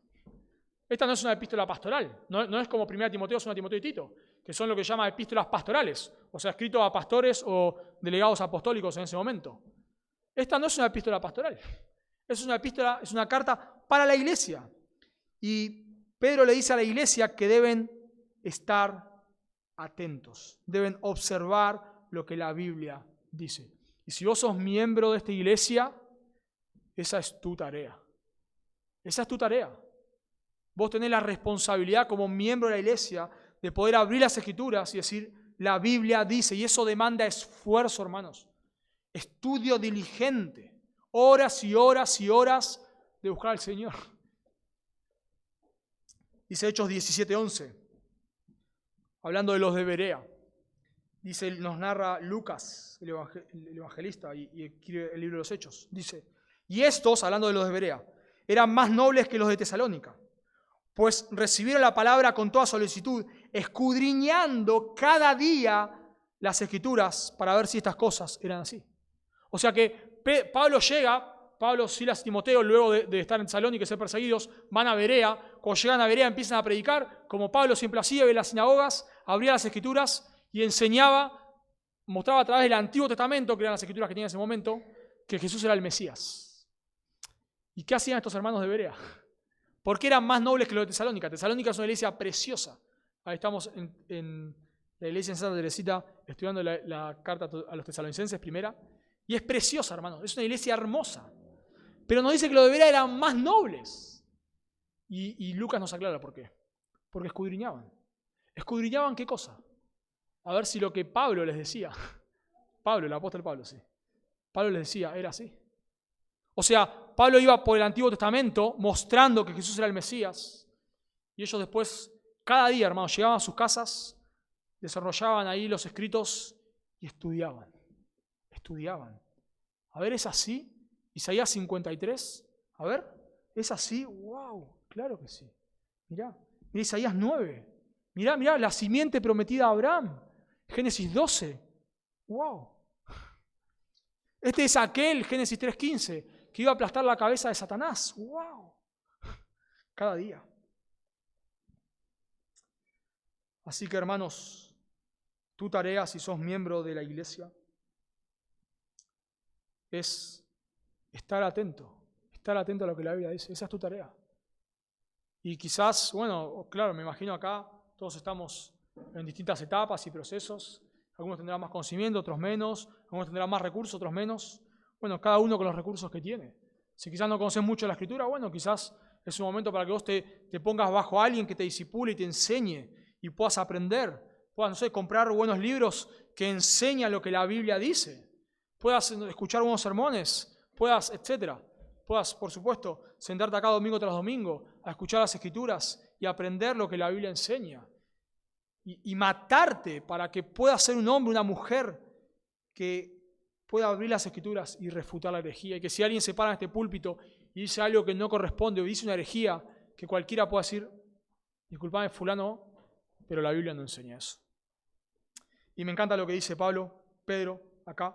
Esta no es una epístola pastoral. No es como 1 Timoteo, 2 Timoteo y Tito, que son lo que llama epístolas pastorales. O sea, escrito a pastores o delegados apostólicos en ese momento. Esta no es una epístola pastoral. Es una epístola, es una carta para la iglesia. Y Pedro le dice a la iglesia que deben estar atentos. Deben observar lo que la Biblia dice. Y si vos sos miembro de esta iglesia, esa es tu tarea. Esa es tu tarea. Vos tenés la responsabilidad como miembro de la iglesia de poder abrir las Escrituras y decir, la Biblia dice, y eso demanda esfuerzo, hermanos. Estudio diligente, horas y horas y horas de buscar al Señor. Dice Hechos 17:11, hablando de los de Berea. Dice, nos narra Lucas, el evangelista, y escribe el libro de los Hechos. Dice, y estos, hablando de los de Berea, eran más nobles que los de Tesalónica, pues recibieron la palabra con toda solicitud, escudriñando cada día las Escrituras para ver si estas cosas eran así. O sea que Pablo llega, Pablo, Silas y Timoteo, luego de estar en Tesalónica y ser perseguidos, van a Berea. Cuando llegan a Berea empiezan a predicar, como Pablo siempre hacía, iba a las sinagogas, abría las Escrituras y enseñaba, mostraba a través del Antiguo Testamento, que eran las Escrituras que tenía en ese momento, que Jesús era el Mesías. ¿Y qué hacían estos hermanos de Berea? ¿Por qué eran más nobles que los de Tesalónica? Tesalónica es una iglesia preciosa. Ahí estamos en la iglesia en Santa Teresita estudiando la carta a los tesalonicenses primera. Y es preciosa, hermanos. Es una iglesia hermosa. Pero nos dice que los de Berea eran más nobles. Y Lucas nos aclara por qué. Porque escudriñaban. ¿Escudriñaban qué cosa? A ver si lo que Pablo les decía. Pablo, el apóstol Pablo, sí. Pablo les decía, era así. O sea, Pablo iba por el Antiguo Testamento mostrando que Jesús era el Mesías. Y ellos después, cada día, hermanos, llegaban a sus casas, desarrollaban ahí los escritos y estudiaban. Estudiaban. A ver, ¿es así? Isaías 53. A ver, ¿es así? ¡Wow! Claro que sí. Mirá, Isaías 9. Mirá, la simiente prometida a Abraham. Génesis 12. ¡Wow! Este es aquel, Génesis 3:15, que iba a aplastar la cabeza de Satanás. ¡Wow! Cada día. Así que, hermanos, tu tarea, si sos miembro de la iglesia, es estar atento a lo que la Biblia dice. Esa es tu tarea. Y quizás, bueno, claro, me imagino acá, todos estamos en distintas etapas y procesos. Algunos tendrán más conocimiento, otros menos. Algunos tendrán más recursos, otros menos. Bueno, cada uno con los recursos que tiene. Si quizás no conoces mucho la Escritura, bueno, quizás es un momento para que vos te pongas bajo a alguien que te disipule y te enseñe y puedas aprender. Puedas, no sé, comprar buenos libros que enseñan lo que la Biblia dice. puedas escuchar buenos sermones, puedas, etcétera. Puedas, por supuesto, sentarte acá domingo tras domingo a escuchar las Escrituras y aprender lo que la Biblia enseña. Y matarte para que puedas ser un hombre, una mujer que pueda abrir las Escrituras y refutar la herejía. Y que si alguien se para en este púlpito y dice algo que no corresponde o dice una herejía, que cualquiera pueda decir, disculpame fulano, pero la Biblia no enseña eso. Y me encanta lo que dice Pedro, acá.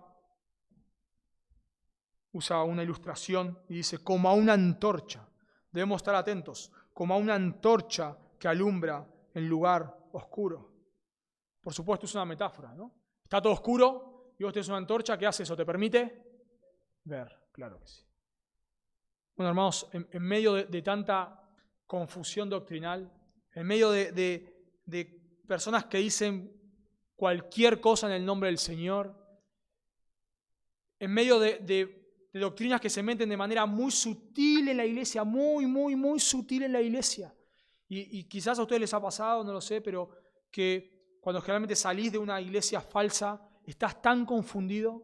Usa una ilustración y dice, como a una antorcha. Debemos estar atentos, como a una antorcha que alumbra en lugar oscuro. Por supuesto, es una metáfora, ¿no? Está todo oscuro y vos tenés una antorcha, ¿qué hace eso? ¿Te permite ver? Claro que sí. Bueno, hermanos, en medio de tanta confusión doctrinal, en medio de personas que dicen cualquier cosa en el nombre del Señor, en medio de doctrinas que se meten de manera muy sutil en la iglesia, muy sutil en la iglesia. Y quizás a ustedes les ha pasado, no lo sé, pero que cuando generalmente salís de una iglesia falsa, estás tan confundido,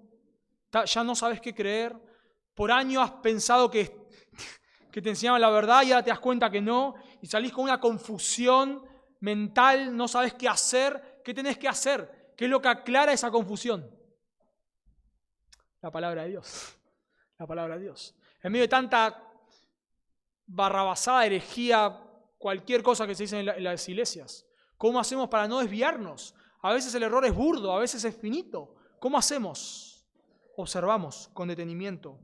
ya no sabes qué creer, por años has pensado que te enseñaban la verdad y ahora te das cuenta que no, y salís con una confusión mental, no sabes qué hacer, qué tenés que hacer, qué es lo que aclara esa confusión. La palabra de Dios. La palabra de Dios. En medio de tanta barrabasada, herejía, cualquier cosa que se dice en las iglesias, ¿cómo hacemos para no desviarnos? A veces el error es burdo, a veces es finito. ¿Cómo hacemos? Observamos con detenimiento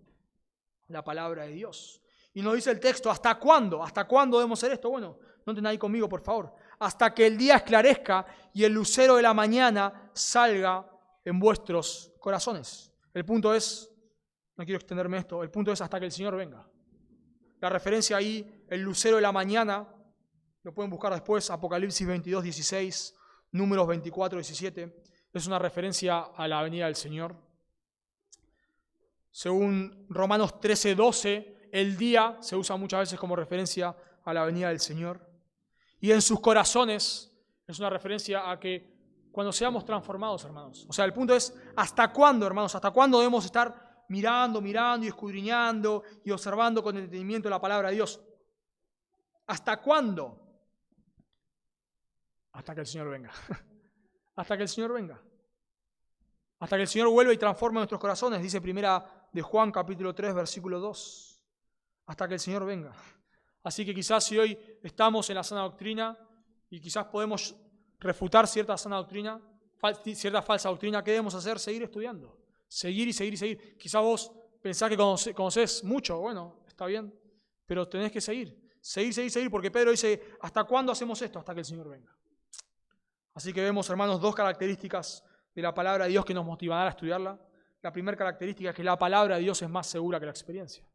la palabra de Dios. Y nos dice el texto, ¿hasta cuándo? ¿Hasta cuándo debemos hacer esto? Bueno, no tengan ahí conmigo, por favor. Hasta que el día esclarezca y el lucero de la mañana salga en vuestros corazones. El punto es, no quiero extenderme esto, el punto es hasta que el Señor venga. La referencia ahí, el lucero de la mañana, lo pueden buscar después, Apocalipsis 22, 16, Números 24, 17, es una referencia a la venida del Señor. Según Romanos 13, 12, el día se usa muchas veces como referencia a la venida del Señor. Y en sus corazones es una referencia a que cuando seamos transformados, hermanos. O sea, el punto es, ¿hasta cuándo, hermanos? ¿Hasta cuándo debemos estar mirando y escudriñando y observando con entendimiento la palabra de Dios? ¿Hasta cuándo? Hasta que el Señor venga. Hasta que el Señor venga. Hasta que el Señor vuelva y transforme nuestros corazones, dice primera de Juan capítulo 3, versículo 2. Hasta que el Señor venga. Así que quizás si hoy estamos en la sana doctrina y quizás podemos refutar cierta sana doctrina, cierta falsa doctrina, ¿qué debemos hacer? Seguir estudiando. Seguir y seguir y seguir. Quizás vos pensás que conocés mucho, bueno, está bien, pero tenés que seguir. Seguir, porque Pedro dice, ¿hasta cuándo hacemos esto? Hasta que el Señor venga. Así que vemos, hermanos, dos características de la palabra de Dios que nos motivarán a estudiarla. La primera característica es que la palabra de Dios es más segura que la experiencia.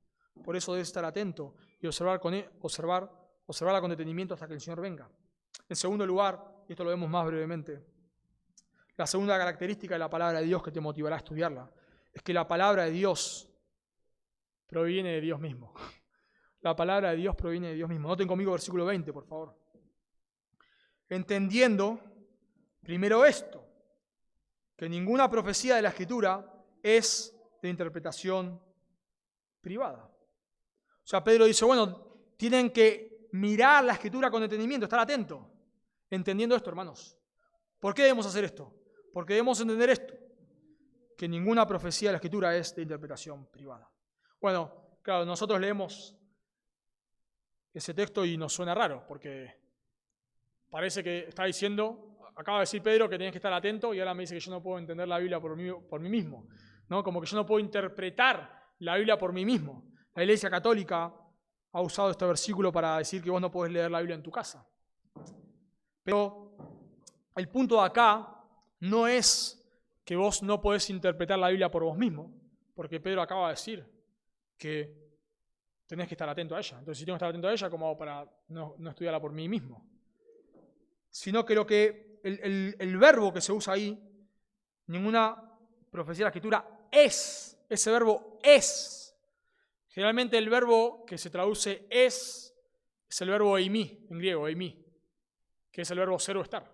Por eso debes estar atento y observarla con detenimiento hasta que el Señor venga. En segundo lugar, y esto lo vemos más brevemente, la segunda característica de la palabra de Dios que te motivará a estudiarla es que la palabra de Dios proviene de Dios mismo. La palabra de Dios proviene de Dios mismo. Noten conmigo versículo 20, por favor. Entendiendo primero esto, que ninguna profecía de la Escritura es de interpretación privada. O sea, Pedro dice, bueno, tienen que mirar la Escritura con detenimiento, estar atento, entendiendo esto, hermanos. ¿Por qué debemos hacer esto? Porque debemos entender esto, que ninguna profecía de la Escritura es de interpretación privada. Bueno, claro, nosotros leemos ese texto y nos suena raro, porque parece que está diciendo, acaba de decir Pedro que tenés que estar atento y ahora me dice que yo no puedo entender la Biblia por mí mismo, ¿no? Como que yo no puedo interpretar la Biblia por mí mismo. La Iglesia Católica ha usado este versículo para decir que vos no podés leer la Biblia en tu casa. Pero el punto de acá no es que vos no podés interpretar la Biblia por vos mismo, porque Pedro acaba de decir que tenés que estar atento a ella. Entonces, si tengo que estar atento a ella, ¿cómo hago para no estudiarla por mí mismo? Sino que el verbo que se usa ahí, ninguna profecía de la Escritura es, ese verbo es. Generalmente el verbo que se traduce es el verbo eimi, en griego, eimi, que es el verbo ser o estar.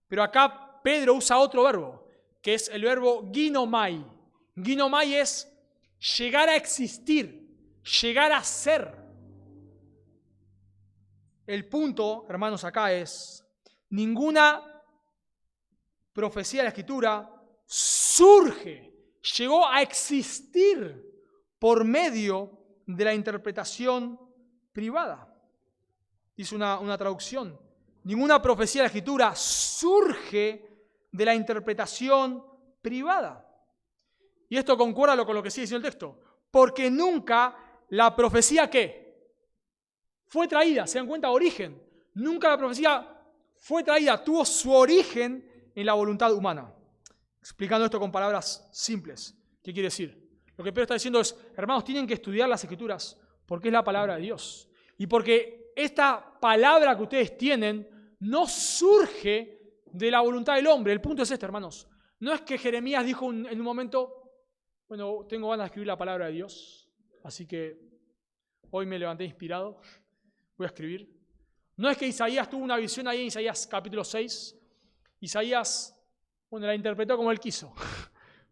Pero acá Pedro usa otro verbo, que es el verbo ginomai. Ginomai es llegar a existir, llegar a ser. El punto, hermanos, acá es, ninguna profecía de la Escritura surge, llegó a existir por medio de la interpretación privada. Dice una traducción. Ninguna profecía de la Escritura surge de la interpretación privada. Y esto concuerda con lo que sigue diciendo el texto. Porque nunca la profecía, ¿qué? Fue traída, ¿se dan cuenta? Origen. Nunca la profecía fue traída, tuvo su origen en la voluntad humana. Explicando esto con palabras simples. ¿Qué quiere decir? Lo que Pedro está diciendo es, hermanos, tienen que estudiar las Escrituras porque es la palabra de Dios. Y porque esta palabra que ustedes tienen no surge de la voluntad del hombre. El punto es este, hermanos. No es que Jeremías dijo en un momento, bueno, tengo ganas de escribir la palabra de Dios, así que hoy me levanté inspirado, voy a escribir. No es que Isaías tuvo una visión ahí en Isaías capítulo 6. Isaías, bueno, la interpretó como él quiso.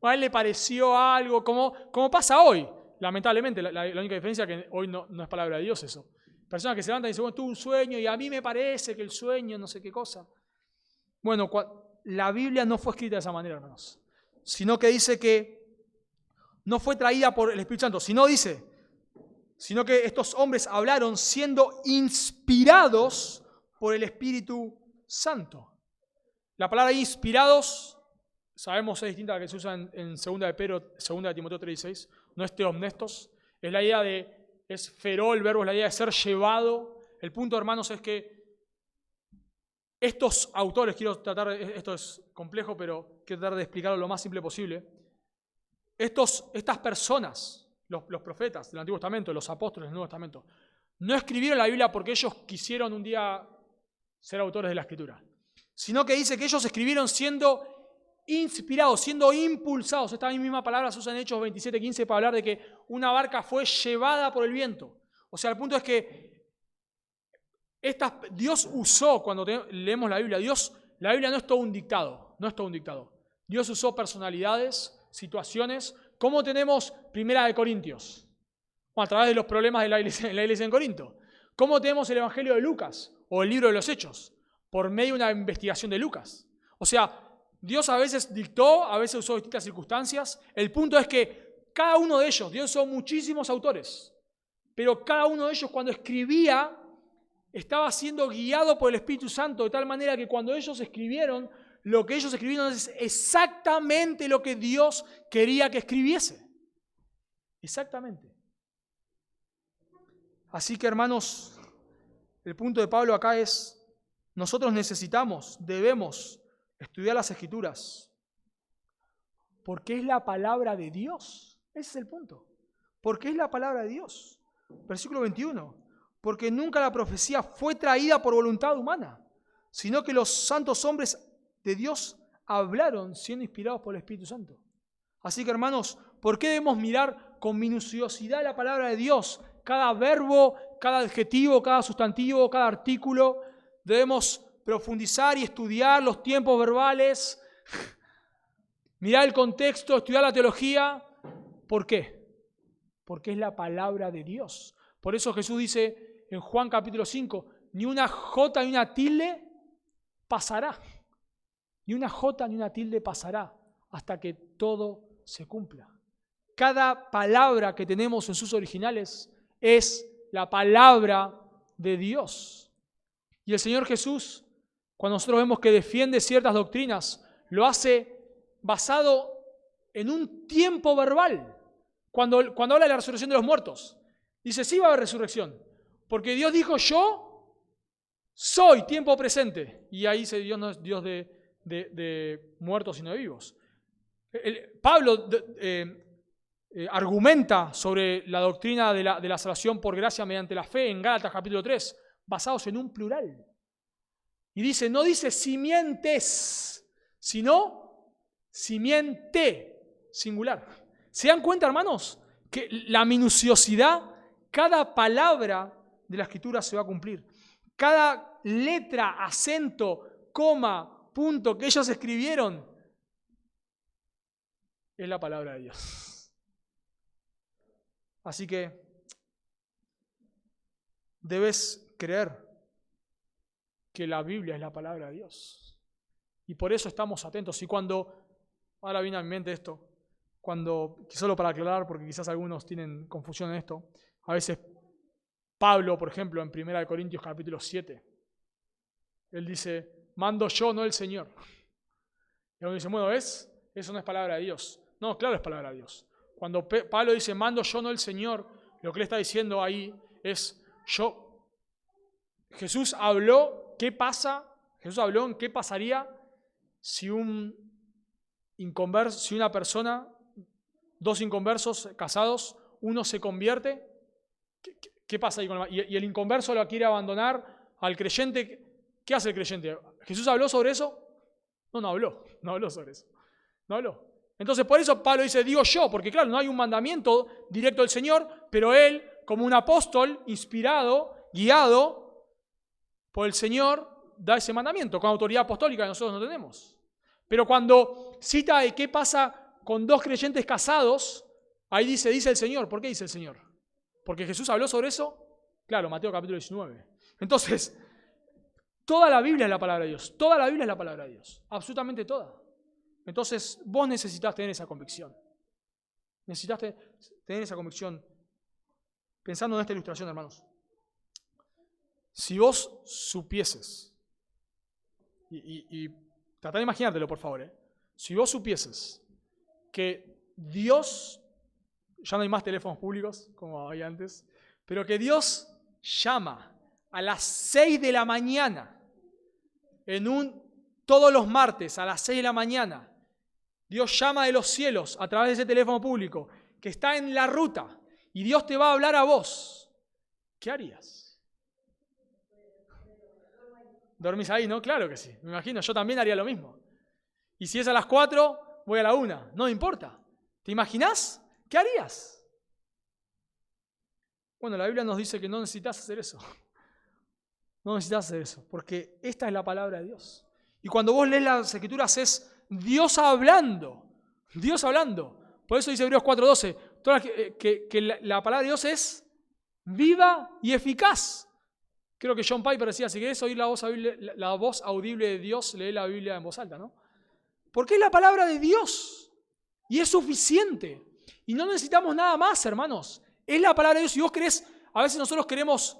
A él le pareció algo, como pasa hoy. Lamentablemente, la única diferencia es que hoy no es palabra de Dios eso. Personas que se levantan y dicen, bueno, tuve un sueño y a mí me parece que el sueño no sé qué cosa. Bueno, la Biblia no fue escrita de esa manera, hermanos. Sino que dice que no fue traída por el Espíritu Santo, sino que estos hombres hablaron siendo inspirados por el Espíritu Santo. La palabra inspirados, sabemos es distinta a la que se usa en 2 de Pedro, 2 de Timoteo 3:16, no es teomnestos, es la idea es feró, el verbo es la idea de ser llevado. El punto, hermanos, es que estos autores, esto es complejo, pero quiero tratar de explicarlo lo más simple posible. Estas personas, los profetas del Antiguo Testamento, los apóstoles del Nuevo Testamento, no escribieron la Biblia porque ellos quisieron un día ser autores de la Escritura, sino que dice que ellos escribieron siendo inspirados, siendo impulsados. Esta misma palabra se usa en Hechos 27:15 para hablar de que una barca fue llevada por el viento. O sea, el punto es que Dios usó, cuando leemos la Biblia no es todo un dictado, no es todo un dictado. Dios usó personalidades, situaciones, como tenemos Primera de Corintios, a través de los problemas de la iglesia en Corinto. ¿Cómo tenemos el Evangelio de Lucas o el libro de los Hechos? Por medio de una investigación de Lucas. O sea, Dios a veces dictó, a veces usó distintas circunstancias. El punto es que cada uno de ellos, Dios usó muchísimos autores, pero cada uno de ellos cuando escribía estaba siendo guiado por el Espíritu Santo de tal manera que cuando ellos escribieron, lo que ellos escribieron es exactamente lo que Dios quería que escribiese. Exactamente. Así que, hermanos, el punto de Pablo acá es, nosotros debemos estudiar las Escrituras, porque es la palabra de Dios. Ese es el punto. Porque es la palabra de Dios. Versículo 21. Porque nunca la profecía fue traída por voluntad humana, sino que los santos hombres de Dios hablaron siendo inspirados por el Espíritu Santo. Así que, hermanos, ¿por qué debemos mirar con minuciosidad la palabra de Dios? Cada verbo, cada adjetivo, cada sustantivo, cada artículo. Debemos profundizar y estudiar los tiempos verbales, mirar el contexto, estudiar la teología. ¿Por qué? Porque es la palabra de Dios. Por eso Jesús dice en Juan capítulo 5, ni una jota ni una tilde pasará. Ni una jota ni una tilde pasará hasta que todo se cumpla. Cada palabra que tenemos en sus originales es la palabra de Dios. Y el Señor Jesús, cuando nosotros vemos que defiende ciertas doctrinas, lo hace basado en un tiempo verbal. Cuando habla de la resurrección de los muertos, dice, sí va a haber resurrección, porque Dios dijo, yo soy tiempo presente. Y ahí dice, Dios no es Dios de muertos, sino de vivos. Pablo argumenta sobre la doctrina de la salvación por gracia mediante la fe en Gálatas capítulo 3, basados en un plural. Y dice, no dice simientes, sino simiente, singular. ¿Se dan cuenta, hermanos? Que la minuciosidad, cada palabra de la Escritura se va a cumplir. Cada letra, acento, coma, punto que ellos escribieron es la palabra de Dios. Así que debes creer que la Biblia es la palabra de Dios. Y por eso estamos atentos. Y ahora viene a mi mente esto, solo para aclarar, porque quizás algunos tienen confusión en esto, a veces Pablo, por ejemplo, en 1 Corintios capítulo 7, él dice, mando yo, no el Señor. Y uno dice, bueno, ¿ves? Eso no es palabra de Dios. No, claro es palabra de Dios. Cuando Pablo dice, mando yo, no el Señor, lo que le está diciendo ahí es, Jesús habló, ¿qué pasa? Jesús habló en qué pasaría si una persona, dos inconversos casados, uno se convierte. ¿Qué pasa ahí? Y el inconverso lo quiere abandonar al creyente. ¿Qué hace el creyente? ¿Jesús habló sobre eso? No habló sobre eso. No habló. Entonces por eso Pablo dice, digo yo, porque claro, no hay un mandamiento directo del Señor, pero él, como un apóstol inspirado, guiado por el Señor, da ese mandamiento con autoridad apostólica que nosotros no tenemos. Pero cuando cita de qué pasa con dos creyentes casados, ahí dice el Señor. ¿Por qué dice el Señor? ¿Porque Jesús habló sobre eso? Claro, Mateo capítulo 19. Entonces, toda la Biblia es la palabra de Dios. Toda la Biblia es la palabra de Dios. Absolutamente toda. Entonces, vos necesitas tener esa convicción. Necesitas tener esa convicción. Pensando en esta ilustración, hermanos. Si vos supieses, y tratá de imaginártelo, por favor, si vos supieses que Dios, ya no hay más teléfonos públicos como había antes, pero que Dios llama a las 6 de la mañana, todos los martes a las 6 de la mañana, Dios llama de los cielos a través de ese teléfono público que está en la ruta y Dios te va a hablar a vos, ¿qué harías? ¿Dormís ahí, no? Claro que sí, me imagino, yo también haría lo mismo. Y si es a las 4, voy a la 1, no me importa. ¿Te imaginás? ¿Qué harías? Bueno, la Biblia nos dice que no necesitas hacer eso. No necesitas hacer eso, porque esta es la palabra de Dios. Y cuando vos lees las Escrituras es Dios hablando. Dios hablando. Por eso dice Hebreos 4:12, que la palabra de Dios es viva y eficaz. Creo que John Piper decía, si querés oír la voz audible de Dios, lee la Biblia en voz alta, ¿no? Porque es la palabra de Dios y es suficiente. Y no necesitamos nada más, hermanos. Es la palabra de Dios. Si vos querés, a veces nosotros queremos,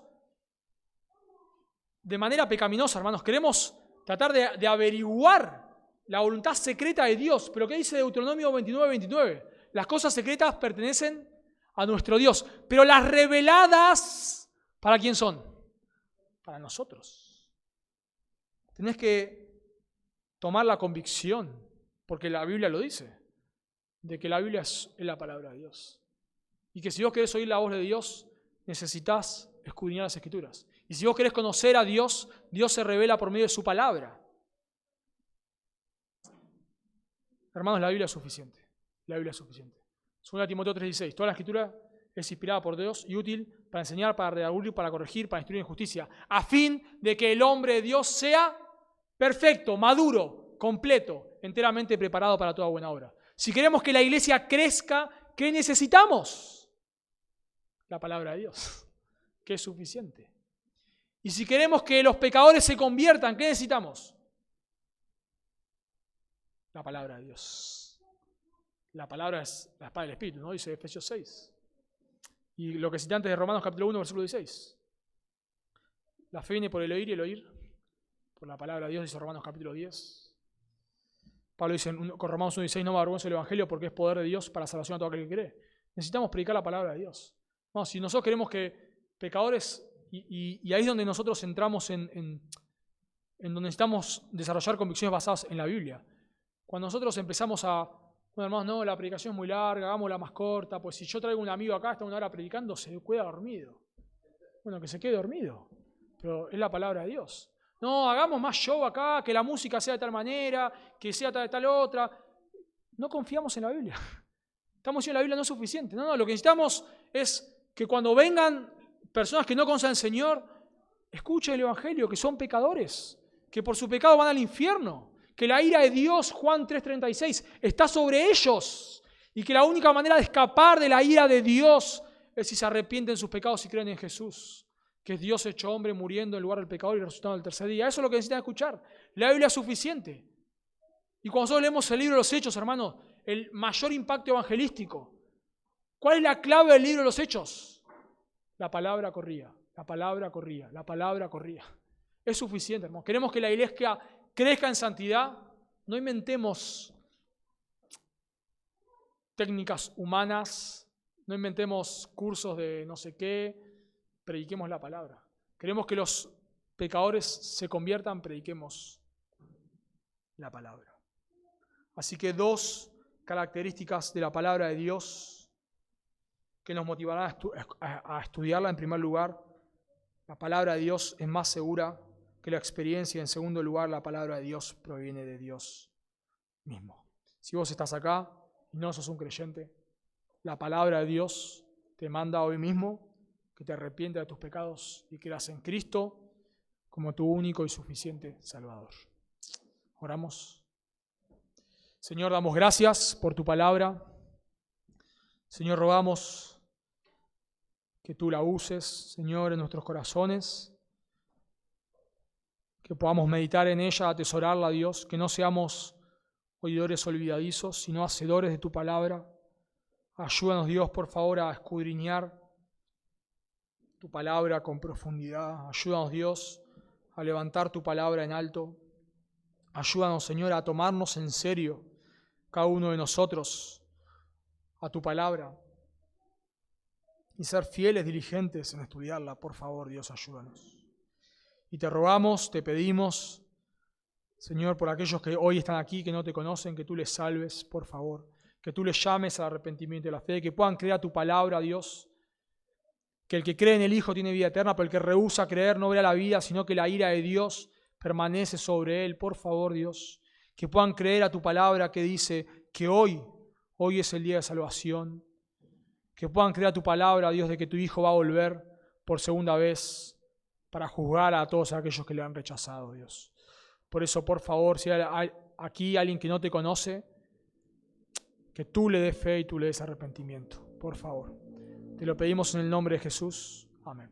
de manera pecaminosa, hermanos, queremos tratar de averiguar la voluntad secreta de Dios. Pero ¿qué dice Deuteronomio 29:29? Las cosas secretas pertenecen a nuestro Dios. Pero las reveladas, ¿para quién son? Para nosotros. Tenés que tomar la convicción, porque la Biblia lo dice, de que la Biblia es la palabra de Dios. Y que si vos querés oír la voz de Dios, necesitas escudriñar las Escrituras. Y si vos querés conocer a Dios, Dios se revela por medio de su palabra. Hermanos, la Biblia es suficiente. La Biblia es suficiente. 2 Timoteo 3:16. Toda la Escritura es inspirada por Dios y útil para enseñar, para redarguir, para corregir, para instruir en justicia, a fin de que el hombre de Dios sea perfecto, maduro, completo, enteramente preparado para toda buena obra. Si queremos que la iglesia crezca, ¿qué necesitamos? La palabra de Dios, que es suficiente. Y si queremos que los pecadores se conviertan, ¿qué necesitamos? La palabra de Dios. La palabra es la espada del Espíritu, ¿no? Dice Efesios 6. Y lo que cité antes de Romanos capítulo 1, versículo 16. La fe viene por el oír y el oír por la palabra de Dios, dice Romanos capítulo 10. Pablo dice con Romanos 1:16, no me avergüenzo del Evangelio porque es poder de Dios para salvación a todo aquel que cree. Necesitamos predicar la palabra de Dios. No, si nosotros queremos que pecadores, y ahí es donde nosotros entramos en donde necesitamos desarrollar convicciones basadas en la Biblia. Cuando nosotros empezamos bueno, hermanos, no, la predicación es muy larga, hagámosla más corta, pues si yo traigo un amigo acá, está una hora predicando, se queda dormido. Bueno, que se quede dormido, pero es la palabra de Dios. No, hagamos más show acá, que la música sea de tal manera, que sea de tal otra. No confiamos en la Biblia. Estamos diciendo que la Biblia no es suficiente. No, lo que necesitamos es que cuando vengan personas que no conocen al Señor, escuchen el Evangelio, que son pecadores, que por su pecado van al infierno, que la ira de Dios, Juan 3:36, está sobre ellos Y que la única manera de escapar de la ira de Dios es si se arrepienten de sus pecados y creen en Jesús, que es Dios hecho hombre muriendo en lugar del pecador y resucitando el tercer día. Eso es lo que necesitan escuchar. La Biblia es suficiente. Y cuando nosotros leemos el libro de los Hechos, hermanos, el mayor impacto evangelístico, ¿cuál es la clave del libro de los Hechos? La palabra corría, la palabra corría, la palabra corría. Es suficiente, hermanos. Queremos que la iglesia crezca en santidad. No inventemos técnicas humanas, no inventemos cursos de no sé qué, prediquemos la palabra. Queremos que los pecadores se conviertan, prediquemos la palabra. Así que 2 características de la palabra de Dios que nos motivarán a estudiarla. En primer lugar, la palabra de Dios es más segura que la experiencia. En segundo lugar, la palabra de Dios proviene de Dios mismo. Si vos estás acá y no sos un creyente, la palabra de Dios te manda hoy mismo que te arrepientas de tus pecados y creas en Cristo como tu único y suficiente Salvador. Oramos. Señor, damos gracias por tu palabra. Señor, rogamos que tú la uses, Señor, en nuestros corazones, que podamos meditar en ella, atesorarla, Dios, que no seamos oidores olvidadizos, sino hacedores de tu palabra. Ayúdanos, Dios, por favor, a escudriñar tu palabra con profundidad. Ayúdanos, Dios, a levantar tu palabra en alto. Ayúdanos, Señor, a tomarnos en serio, cada uno de nosotros, a tu palabra y ser fieles, diligentes en estudiarla. Por favor, Dios, ayúdanos. Y te rogamos, te pedimos, Señor, por aquellos que hoy están aquí, que no te conocen, que tú les salves, por favor. Que tú les llames al arrepentimiento y a la fe, que puedan creer a tu palabra, Dios. Que el que cree en el Hijo tiene vida eterna, pero el que rehúsa creer no verá la vida, sino que la ira de Dios permanece sobre él. Por favor, Dios, que puedan creer a tu palabra que dice que hoy es el día de salvación. Que puedan creer a tu palabra, Dios, de que tu Hijo va a volver por segunda vez para juzgar a todos aquellos que le han rechazado, Dios. Por eso, por favor, si hay aquí alguien que no te conoce, que tú le des fe y tú le des arrepentimiento. Por favor. Te lo pedimos en el nombre de Jesús. Amén.